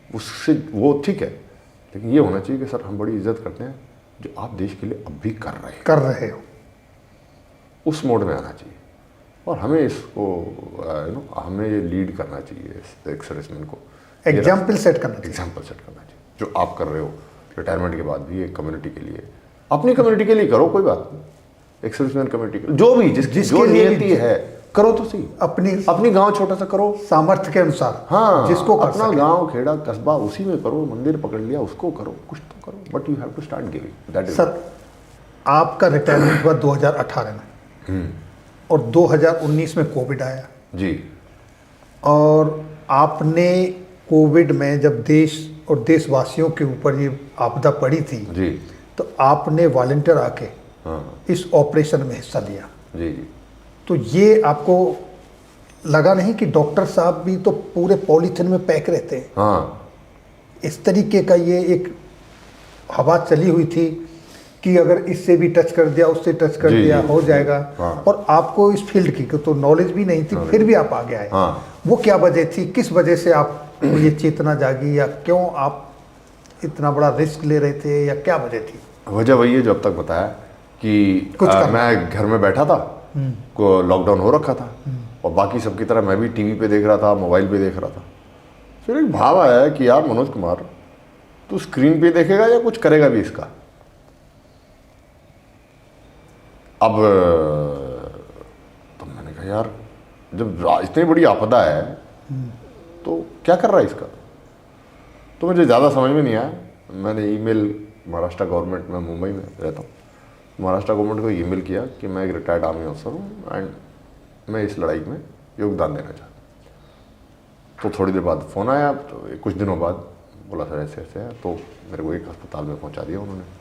उससे वो ठीक है, लेकिन ये होना चाहिए कि सर हम बड़ी इज्जत करते हैं जो आप देश के लिए अब भी कर रहे हो, उस मोड में आना चाहिए। और हमें इसको हमें ये लीड करना चाहिए एक सर्विसमैन को, एग्जाम्पल सेट करना चाहिए जो आप कर रहे हो रिटायरमेंट के बाद भी एक कम्युनिटी के लिए, अपनी कम्युनिटी के लिए करो, कोई बात नहीं, एक सर्विसमैन कम्युनिटी के जो भी जिसकी जो नियति है करो, तो सही अपनी गांव छोटा सा करो सामर्थ्य के अनुसार। हाँ, जिसको अपना गांव, खेड़ा, कस्बा, उसी में करो, मंदिर पकड़ लिया उसको करो, कुछ तो करो, but you have to start giving that. Sir आपका रिटायरमेंट हुआ 2018 में और 2019 में कोविड आया जी, और आपने कोविड में जब देश और देशवासियों के ऊपर ये आपदा पड़ी थी जी, तो आपने वॉलंटियर आके हाँ, इस ऑपरेशन में हिस्सा लिया। जी जी, तो ये आपको लगा नहीं कि डॉक्टर साहब भी तो पूरे पॉलीथिन में पैक रहते हैं? हाँ, इस तरीके का ये एक हवा चली हुई थी कि अगर इससे भी टच कर दिया, उससे टच कर दिया, हो जाएगा। हाँ। और आपको इस फील्ड की तो नॉलेज भी नहीं थी, फिर भी आप आगे आए। हाँ। वो क्या वजह थी, किस वजह से आप ये चेतना जागी, या क्यों आप इतना बड़ा रिस्क ले रहे थे, या क्या वजह थी? वजह वही है जो अब तक बताया कि मैं घर में बैठा था, को लॉकडाउन हो रखा था, और बाकी सबकी तरह मैं भी टीवी पे देख रहा था, मोबाइल पे देख रहा था। फिर एक भाव आया कि यार मनोज कुमार, तू स्क्रीन पे देखेगा या कुछ करेगा भी इसका? अब तो मैंने कहा यार जब इतनी बड़ी आपदा है तो क्या कर रहा है इसका? तो मुझे ज़्यादा समझ में नहीं आया। मैंने ईमेल महाराष्ट्र गवर्नमेंट में, मुंबई में रहता हूँ, महाराष्ट्र गवर्नमेंट को ईमेल किया कि मैं एक रिटायर्ड आर्मी ऑफिसर हूँ एंड मैं इस लड़ाई में योगदान देना चाहता हूँ। तो थोड़ी देर बाद फ़ोन आया, तो कुछ दिनों बाद बोला सर ऐसे ऐसे है, तो मेरे को एक अस्पताल में पहुँचा दिया उन्होंने।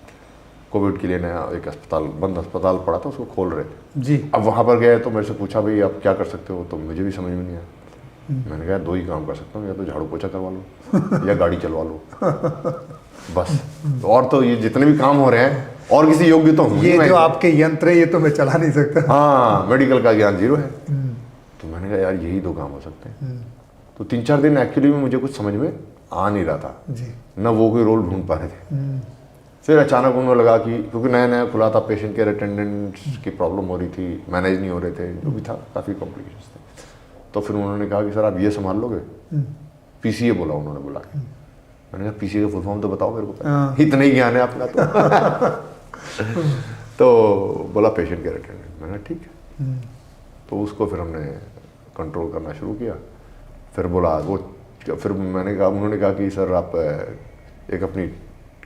कोविड के लिए नया एक अस्पताल, बंद अस्पताल पड़ा था, उसको खोल रहे थे जी। अब वहाँ पर गए तो मेरे से पूछा भाई आप क्या कर सकते हो, तो मुझे भी समझ में नहीं आया। मैंने कहा 2 ही काम कर सकता हूँ, या तो झाड़ू पोछा करवा लो या गाड़ी चलवा लो, बस। और तो ये जितने भी काम हो रहे हैं और किसी योग्य तो हूँ ये जो आपके यंत्र है ये तो मैं चला नहीं सकता। हाँ, मेडिकल का ज्ञान 0 है। तो मैंने कहा यार यही 2 काम हो सकते हैं। तो 3-4 दिन एक्चुअली में मुझे कुछ समझ में आ नहीं रहा था जी, न वो कोई रोल ढूंढ पा रहे थे। फिर अचानक उन्हें लगा कि क्योंकि नया नया खुला था, पेशेंट केयर अटेंडेंट्स की प्रॉब्लम हो रही थी, मैनेज नहीं हो रहे थे, जो भी था काफ़ी कॉम्प्लिकेशंस थे। तो फिर उन्होंने कहा कि सर आप ये संभाल लोगे, पीसीए बोला उन्होंने, बोला मैंने कहा पीसी का फुल फॉर्म तो बताओ मेरे को, हाँ। इतना ही ज्ञान है अपना तो तो बोला पेशेंट केयर अटेंडेंट। मैंने कहा ठीक है। तो उसको फिर हमने कंट्रोल करना शुरू किया। फिर बोला वो, फिर मैंने कहा, उन्होंने कहा कि सर आप एक अपनी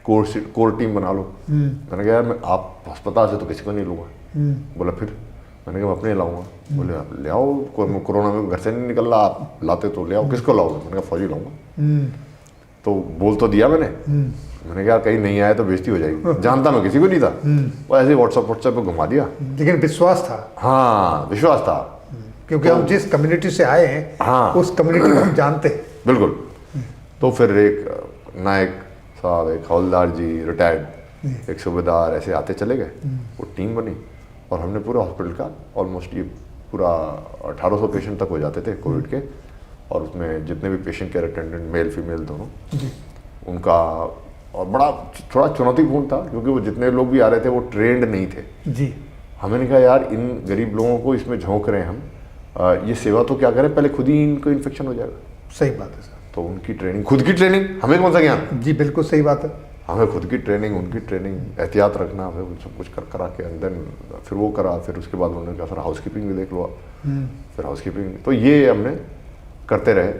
कोर टीम बना लो। मैंने कहा यार मैं आप अस्पताल से तो किसी को नहीं लूँगा। बोला फिर? मैंने कहा मैं अपने लाऊंगा। बोले आप ले आओ, कोरोना में घर से नहीं निकल रहा, आप लाते तो ले आओ। किसको लाओगे? मैंने कहा फौजी लाऊंगा। तो बोल तो दिया मैंने। मैंने कहा कहीं नहीं आया तो बेइज्जती हो जाएगी। जानता मैं किसी को नहीं था, वो ऐसे व्हाट्सएप पे घुमा दिया। लेकिन विश्वास था। हाँ विश्वास था, क्योंकि हम जिस कम्युनिटी से आए हैं, हाँ उस कम्युनिटी को हम जानते हैं। बिल्कुल। तो फिर एक नायक साहब, एक हवलदार जी रिटायर्ड, एक सूबेदार, ऐसे आते चले गए। वो टीम बनी और हमने पूरे हॉस्पिटल का ऑलमोस्ट ये पूरा 1800 पेशेंट तक हो जाते थे कोविड के। और उसमें जितने भी patient care attendant, male female दोनों, उनका, और बड़ा थोड़ा चुनौतीपूर्ण था क्योंकि वो जितने लोग भी आ रहे थे वो ट्रेंड नहीं थे जी। हमें कहा यार इन गरीब लोगों को इसमें झोंक रहे हैं हम, ये सेवा तो क्या करें, पहले खुद ही इनको इन्फेक्शन हो जाएगा। सही बात है सर। तो उनकी ट्रेनिंग, खुद की ट्रेनिंग, हमें कौन सा ज्ञान? जी बिल्कुल सही बात है। हमें खुद की ट्रेनिंग, उनकी ट्रेनिंग, एहतियात रखना, फिर सब कुछ कर करा के अंदर फिर वो करा। फिर उसके बाद उन्होंने कहा सर हाउसकीपिंग भी देख लो आप। फिर हाउसकीपिंग, तो ये हमने करते रहे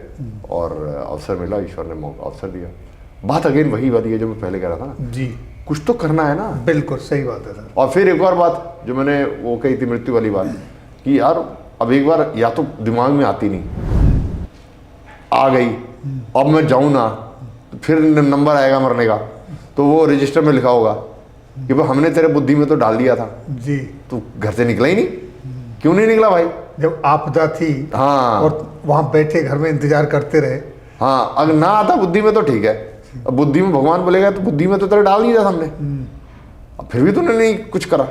और अवसर मिला, ईश्वर ने मौका अवसर दिया। बात अगेन वही बात है जो मैं पहले कह रहा था ना जी, कुछ तो करना है ना। बिल्कुल सही बात है सर। और फिर एक और बात जो मैंने वो कही थी, मृत्यु वाली बात, कि यार अब एक बार या तो दिमाग में आती नहीं, आ गई, अब मैं जाऊं ना तो फिर नंबर आएगा मरने का, तो वो रजिस्टर में लिखा होगा कि भाई हमने तेरे बुद्धि में तो डाल दिया था, जी। तू घर से निकला ही नहीं। क्यों नहीं निकला भाई? जब आपदा थी, हाँ, और वहाँ बैठे घर में इंतजार करते रहे। हाँ, अगर ना आता बुद्धि में तो ठीक है, अब बुद्धि में भगवान बोलेगा तो बुद्धि में तो तेरे डाल नहीं था हमने, अब फिर भी तूने नहीं कुछ करा।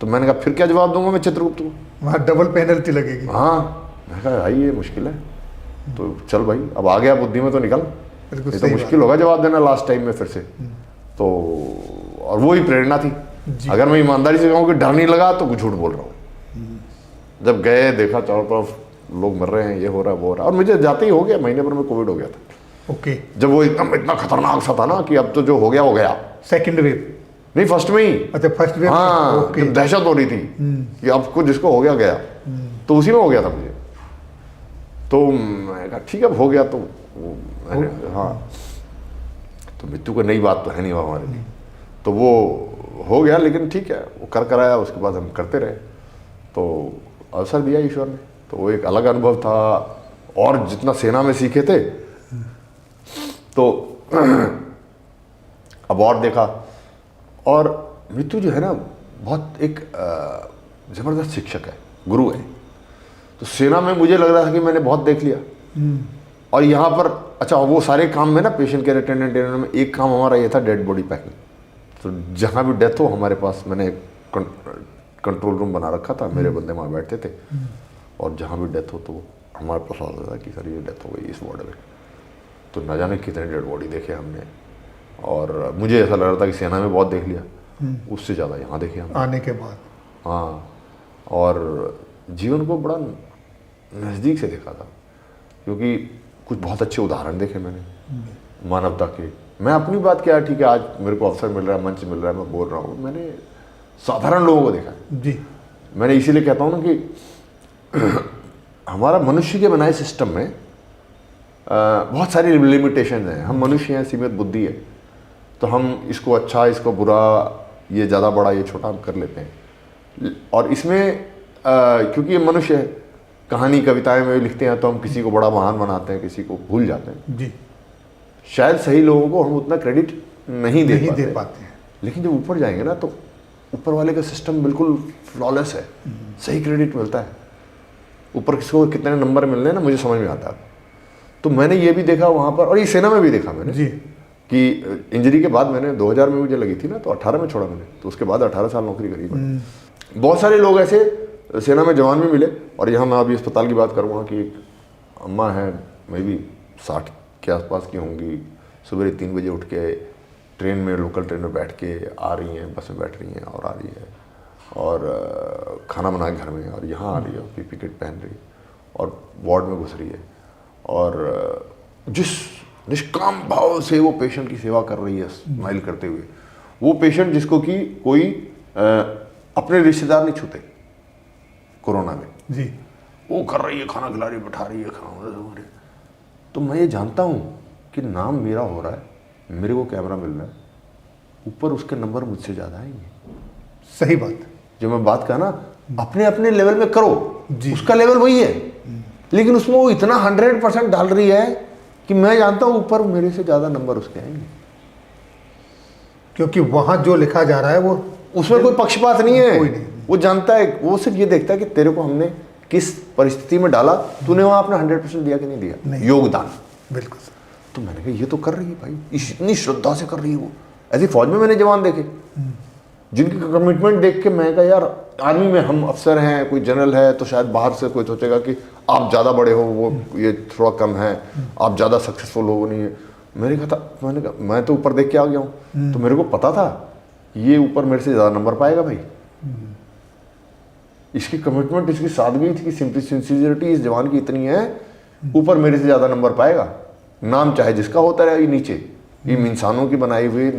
तो मैंने कहा फिर क्या जवाब दूंगा मैं चित्रगुप्त को? वहाँ डबल पेनल्टी लगेगी। हाँ, मैंने कहा भाई ये मुश्किल है, तो चल भाई अब आ गया बुद्धि में तो निकल, बिल्कुल ये तो सही मुश्किल होगा जवाब देना लास्ट टाइम में फिर से। तो और वो ही प्रेरणा थी। अगर मैं ईमानदारी से कहूँ कि डर नहीं लगा तो कुछ झूठ बोल रहा हूँ। जब गए देखा चारों तरफ लोग मर रहे हैं, ये हो रहा है वो हो रहा है, और मुझे जाते ही हो गया, महीने भर में कोविड हो गया था। ओके। जब वो एकदम इतना खतरनाक सा था ना कि अब तो जो हो गया हो गया। Second wave? नहीं, फर्स्ट में ही। अच्छा, फर्स्ट वेव। हाँ, ओके। जब दहशत हो रही थी कि अब कुछ जिसको हो गया गया, तो उसी में हो गया था मुझे। तो मैं कहा ठीक है अब हो गया तो हाँ, तो मृत्यु को नई बात तो है नहीं वो हमारे लिए, तो वो हो गया। लेकिन ठीक है, वो कर कराया, उसके बाद हम करते रहे, तो अवसर दिया ईश्वर ने, तो वो एक अलग अनुभव था। और जितना सेना में सीखे थे तो अब और देखा। और मृत्यु जो है ना बहुत एक ज़बरदस्त शिक्षक है, गुरु है। तो सेना में मुझे लग रहा था कि मैंने बहुत देख लिया, और यहाँ पर अच्छा वो सारे काम में ना पेशेंट केयर अटेंडेंट में एक काम हमारा ये था डेड बॉडी पैकिंग। तो जहाँ भी डेथ हो हमारे पास, मैंने कंट्रोल रूम बना रखा था, मेरे बंदे वहाँ बैठते थे, और जहाँ भी डेथ हो तो हमारे पास आता था कि सर ये डेथ हो गई इस वार्ड में। तो न जाने कितने डेड बॉडी देखे हमने, और मुझे ऐसा लग रहा था कि सेना में बहुत देख लिया, उससे ज़्यादा यहाँ देखे हम आने के बाद। हाँ, और जीवन को बड़ा नज़दीक से देखा था, क्योंकि कुछ बहुत अच्छे उदाहरण देखे मैंने मानवता के। मैं अपनी बात क्या है, ठीक है आज मेरे को अवसर मिल रहा है, मंच मिल रहा है, मैं बोल रहा हूँ, मैंने साधारण लोगों को देखा है जी। मैंने इसीलिए कहता हूँ ना कि हमारा मनुष्य के बनाए सिस्टम में बहुत सारी लिमिटेशन हैं। हम मनुष्य हैं, सीमित बुद्धि है, तो हम इसको अच्छा, इसको बुरा, ये ज़्यादा बड़ा, ये छोटा हम कर लेते हैं। और इसमें क्योंकि ये मनुष्य है, कहानी कविताएं में लिखते हैं तो हम किसी को बड़ा महान बनाते हैं, किसी को भूल जाते हैं जी। शायद सही लोगों को हम उतना क्रेडिट नहीं दे पाते हैं। लेकिन जब ऊपर जाएंगे ना तो ऊपर वाले का सिस्टम बिल्कुल फ्लॉलेस है, सही क्रेडिट मिलता है। ऊपर किसको कितने नंबर मिलने हैं ना मुझे समझ में आता है। तो मैंने ये भी देखा वहाँ पर, और ये सेना में भी देखा मैंने जी, कि इंजरी के बाद मैंने 2000 में मुझे लगी थी ना, तो 18 में छोड़ा मैंने, तो उसके बाद 18 साल नौकरी करी मैंने। बहुत सारे लोग ऐसे सेना में जवान भी मिले। और यहाँ मैं अभी अस्पताल की बात करूँगा कि एक अम्मा है, मे भी 60 के आसपास की होंगी, सुबह 3 बजे उठ के ट्रेन में, लोकल ट्रेन में बैठ के आ रही हैं, बस में बैठ रही हैं और आ रही है, और खाना बना के घर में, और यहाँ आ रही है, पीपी किट पहन रही है, और वार्ड में घुस रही है। और जिस निष्काम भाव से वो पेशेंट की सेवा कर रही है, स्माइल करते हुए। वो पेशेंट जिसको कि कोई अपने रिश्तेदार नहीं छूते कोरोना में, जी, वो कर रही है, खाना खिला रही है, बैठा रही है, खाना। तो मैं ये जानता हूँ कि नाम मेरा हो रहा है, मेरे को कैमरा मिल रहा है, ऊपर उसके नंबर मुझसे ज़्यादा आएंगे। सही बात। जो मैं बात कहा ना, अपने अपने लेवल में करो, जी। उसका लेवल वही है, लेकिन उसमें वो इतना 100% डाल रही है कि मैं जानता हूँ ऊपर मेरे से ज़्यादा नंबर उसके आएंगे, क्योंकि वहाँ जो लिखा जा रहा है वो उसमें कोई पक्षपात नहीं है। कोई नहीं। वो जानता है, वो सिर्फ ये देखता है कि तेरे को हमने किस परिस्थिति में डाला, तूने वहाँ अपना 100% दिया कि नहीं दिया, नहीं। योगदान। बिल्कुल। तो मैंने कहा ये तो कर रही है भाई, इतनी श्रद्धा से कर रही है वो। ऐसी फौज में मैंने जवान देखे जिनकी कमिटमेंट देख के मैं कहा यार, आर्मी में हम अफसर हैं, कोई जनरल है तो शायद बाहर से कोई सोचेगा कि आप ज़्यादा बड़े हो, वो ये थोड़ा कम है, आप ज़्यादा सक्सेसफुल हो, वो नहीं है। मैंने कहा मैं तो ऊपर देख के आ गया हूँ, तो मेरे को पता था ये ऊपर मेरे से ज़्यादा नंबर पाएगा भाई। इसकी कमिटमेंट, इसकी सादगी, इसकी सिंसियरिटी इस जवान की इतनी है, ऊपर मेरे से ज़्यादा नंबर पाएगा। नाम चाहे जिसका होता रहे, नीचे ये इंसानों की बनाई हुई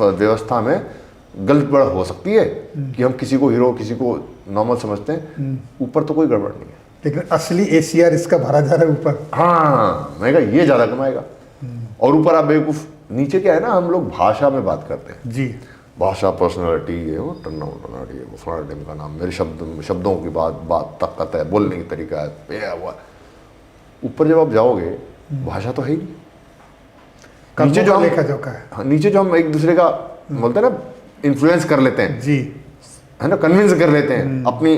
व्यवस्था में गलत बड़ हो सकती है कि हम किसी को हीरो, किसी को नॉर्मल समझते हैं, ऊपर तो कोई गड़बड़ नहीं है। लेकिन असली एसीआर इसका भरा जा रहा है ऊपर। हाँ, मैं कहा ये ज़्यादा कमाएगा, और ऊपर आप बेवकूफ़। नीचे क्या है ना, हम लोग भाषा में बात करते हैं जी, भाषा, पर्सनालिटी, ये वो टर्नाटी है, वो फलाना टीम का नाम, मेरे शब्दों की बात ताकत है, बोलने की तरीका है, ये हुआ। ऊपर जब आप जाओगे, भाषा तो है ही। नीचे जो लेखा जोखा है। हाँ, नीचे जो हम एक दूसरे का बोलते हैं ना, इन्फ्लुएंस कर लेते हैं जी, है ना, कन्विंस कर लेते हैं, अपनी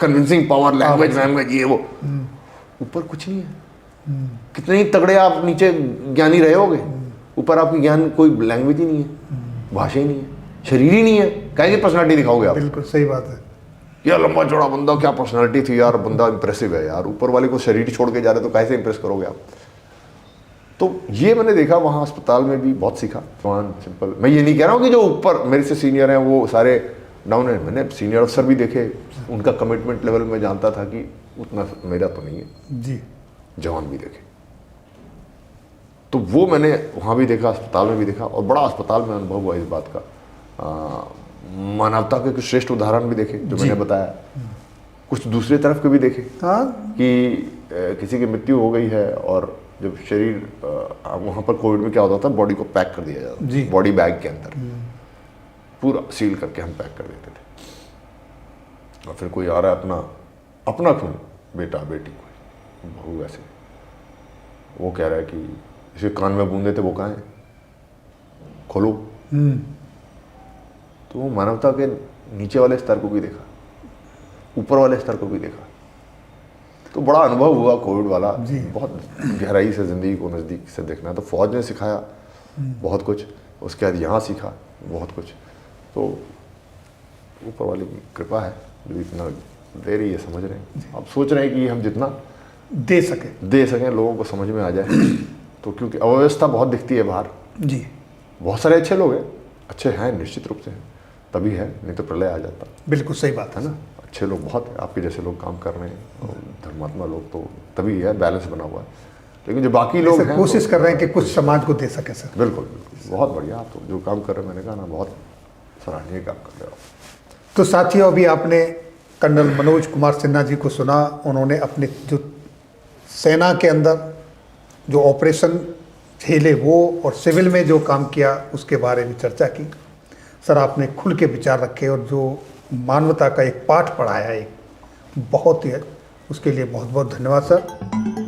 कन्विंसिंग पावर, लैंग्वेज ये वो। ऊपर कुछ नहीं है। कितने ही तगड़े आप नीचे ज्ञानी रहे होगे, ऊपर आपकी ज्ञान कोई लैंग्वेज ही नहीं है, भाषा ही नहीं है, शरीर ही नहीं है, कहेंगे पर्सनालिटी दिखाओगे आप। बिल्कुल सही बात है। यार लंबा चौड़ा बंदा, क्या पर्सनालिटी थी यार, बंदा इंप्रेसिव है यार। ऊपर वाले को शरीर छोड़ के जा रहे तो कैसे इंप्रेस करोगे आप। तो ये मैंने देखा वहाँ अस्पताल में भी, बहुत सीखा। सिंपल, मैं ये नहीं कह रहा हूँ कि जो ऊपर मेरे से सीनियर हैं वो सारे डाउन है। मैंने सीनियर अफसर भी देखे, उनका कमिटमेंट लेवल में जानता था कि उतना मेरा तो नहीं है। जी, जवान भी देखे, तो वो मैंने वहाँ भी देखा, अस्पताल में भी देखा, और बड़ा अस्पताल में अनुभव हुआ इस बात का। मानवता के कुछ श्रेष्ठ उदाहरण भी देखे जो मैंने बताया, कुछ दूसरे तरफ के भी देखे। हाँ, कि किसी की मृत्यु हो गई है और जब शरीर, वहाँ पर कोविड में क्या होता था, बॉडी को पैक कर दिया जाता था, बॉडी बैग के अंदर पूरा सील करके हम पैक कर देते थे। और फिर कोई आ रहा है अपना खून, बेटा बेटी कोई बहू, ऐसे वो कह रहा है कि इसे कान में बूंदे थे, वो कहाँ है, खोलो। तो वो मानवता के नीचे वाले स्तर को भी देखा, ऊपर वाले स्तर को भी देखा। तो बड़ा अनुभव हुआ कोविड वाला, बहुत गहराई से ज़िंदगी को नज़दीक से देखना। तो फौज ने सिखाया बहुत कुछ, उसके बाद यहाँ सीखा बहुत कुछ। तो ऊपर वाली कृपा है जो इतना दे रही है, समझ रहे हैं। अब सोच रहे हैं कि हम जितना दे सकें लोगों को समझ में आ जाए। तो क्योंकि अव्यवस्था बहुत दिखती है बाहर जी, बहुत सारे अच्छे लोग हैं, अच्छे हैं निश्चित रूप से हैं, तभी है, नहीं तो प्रलय आ जाता। बिल्कुल सही बात है ना, अच्छे लोग बहुत हैं, आपके जैसे लोग काम कर रहे हैं, और धर्मात्मा लोग, तो तभी है, बैलेंस बना हुआ है। लेकिन जो बाकी लोग हैं कोशिश कर रहे हैं कि कुछ समाज को दे सके सर। बिल्कुल बिल्कुल, बहुत बढ़िया। आप तो जो काम कर रहे हैं, मैंने कहा ना, बहुत सराहनीय काम कर रहे हो। तो साथियों, अभी आपने कर्नल मनोज कुमार सिन्हा जी को सुना। उन्होंने अपने जो सेना के अंदर जो ऑपरेशन झेले वो, और सिविल में जो काम किया उसके बारे में चर्चा की। सर, आपने खुल के विचार रखे और जो मानवता का एक पाठ पढ़ाया, एक बहुत ही, उसके लिए बहुत बहुत धन्यवाद सर।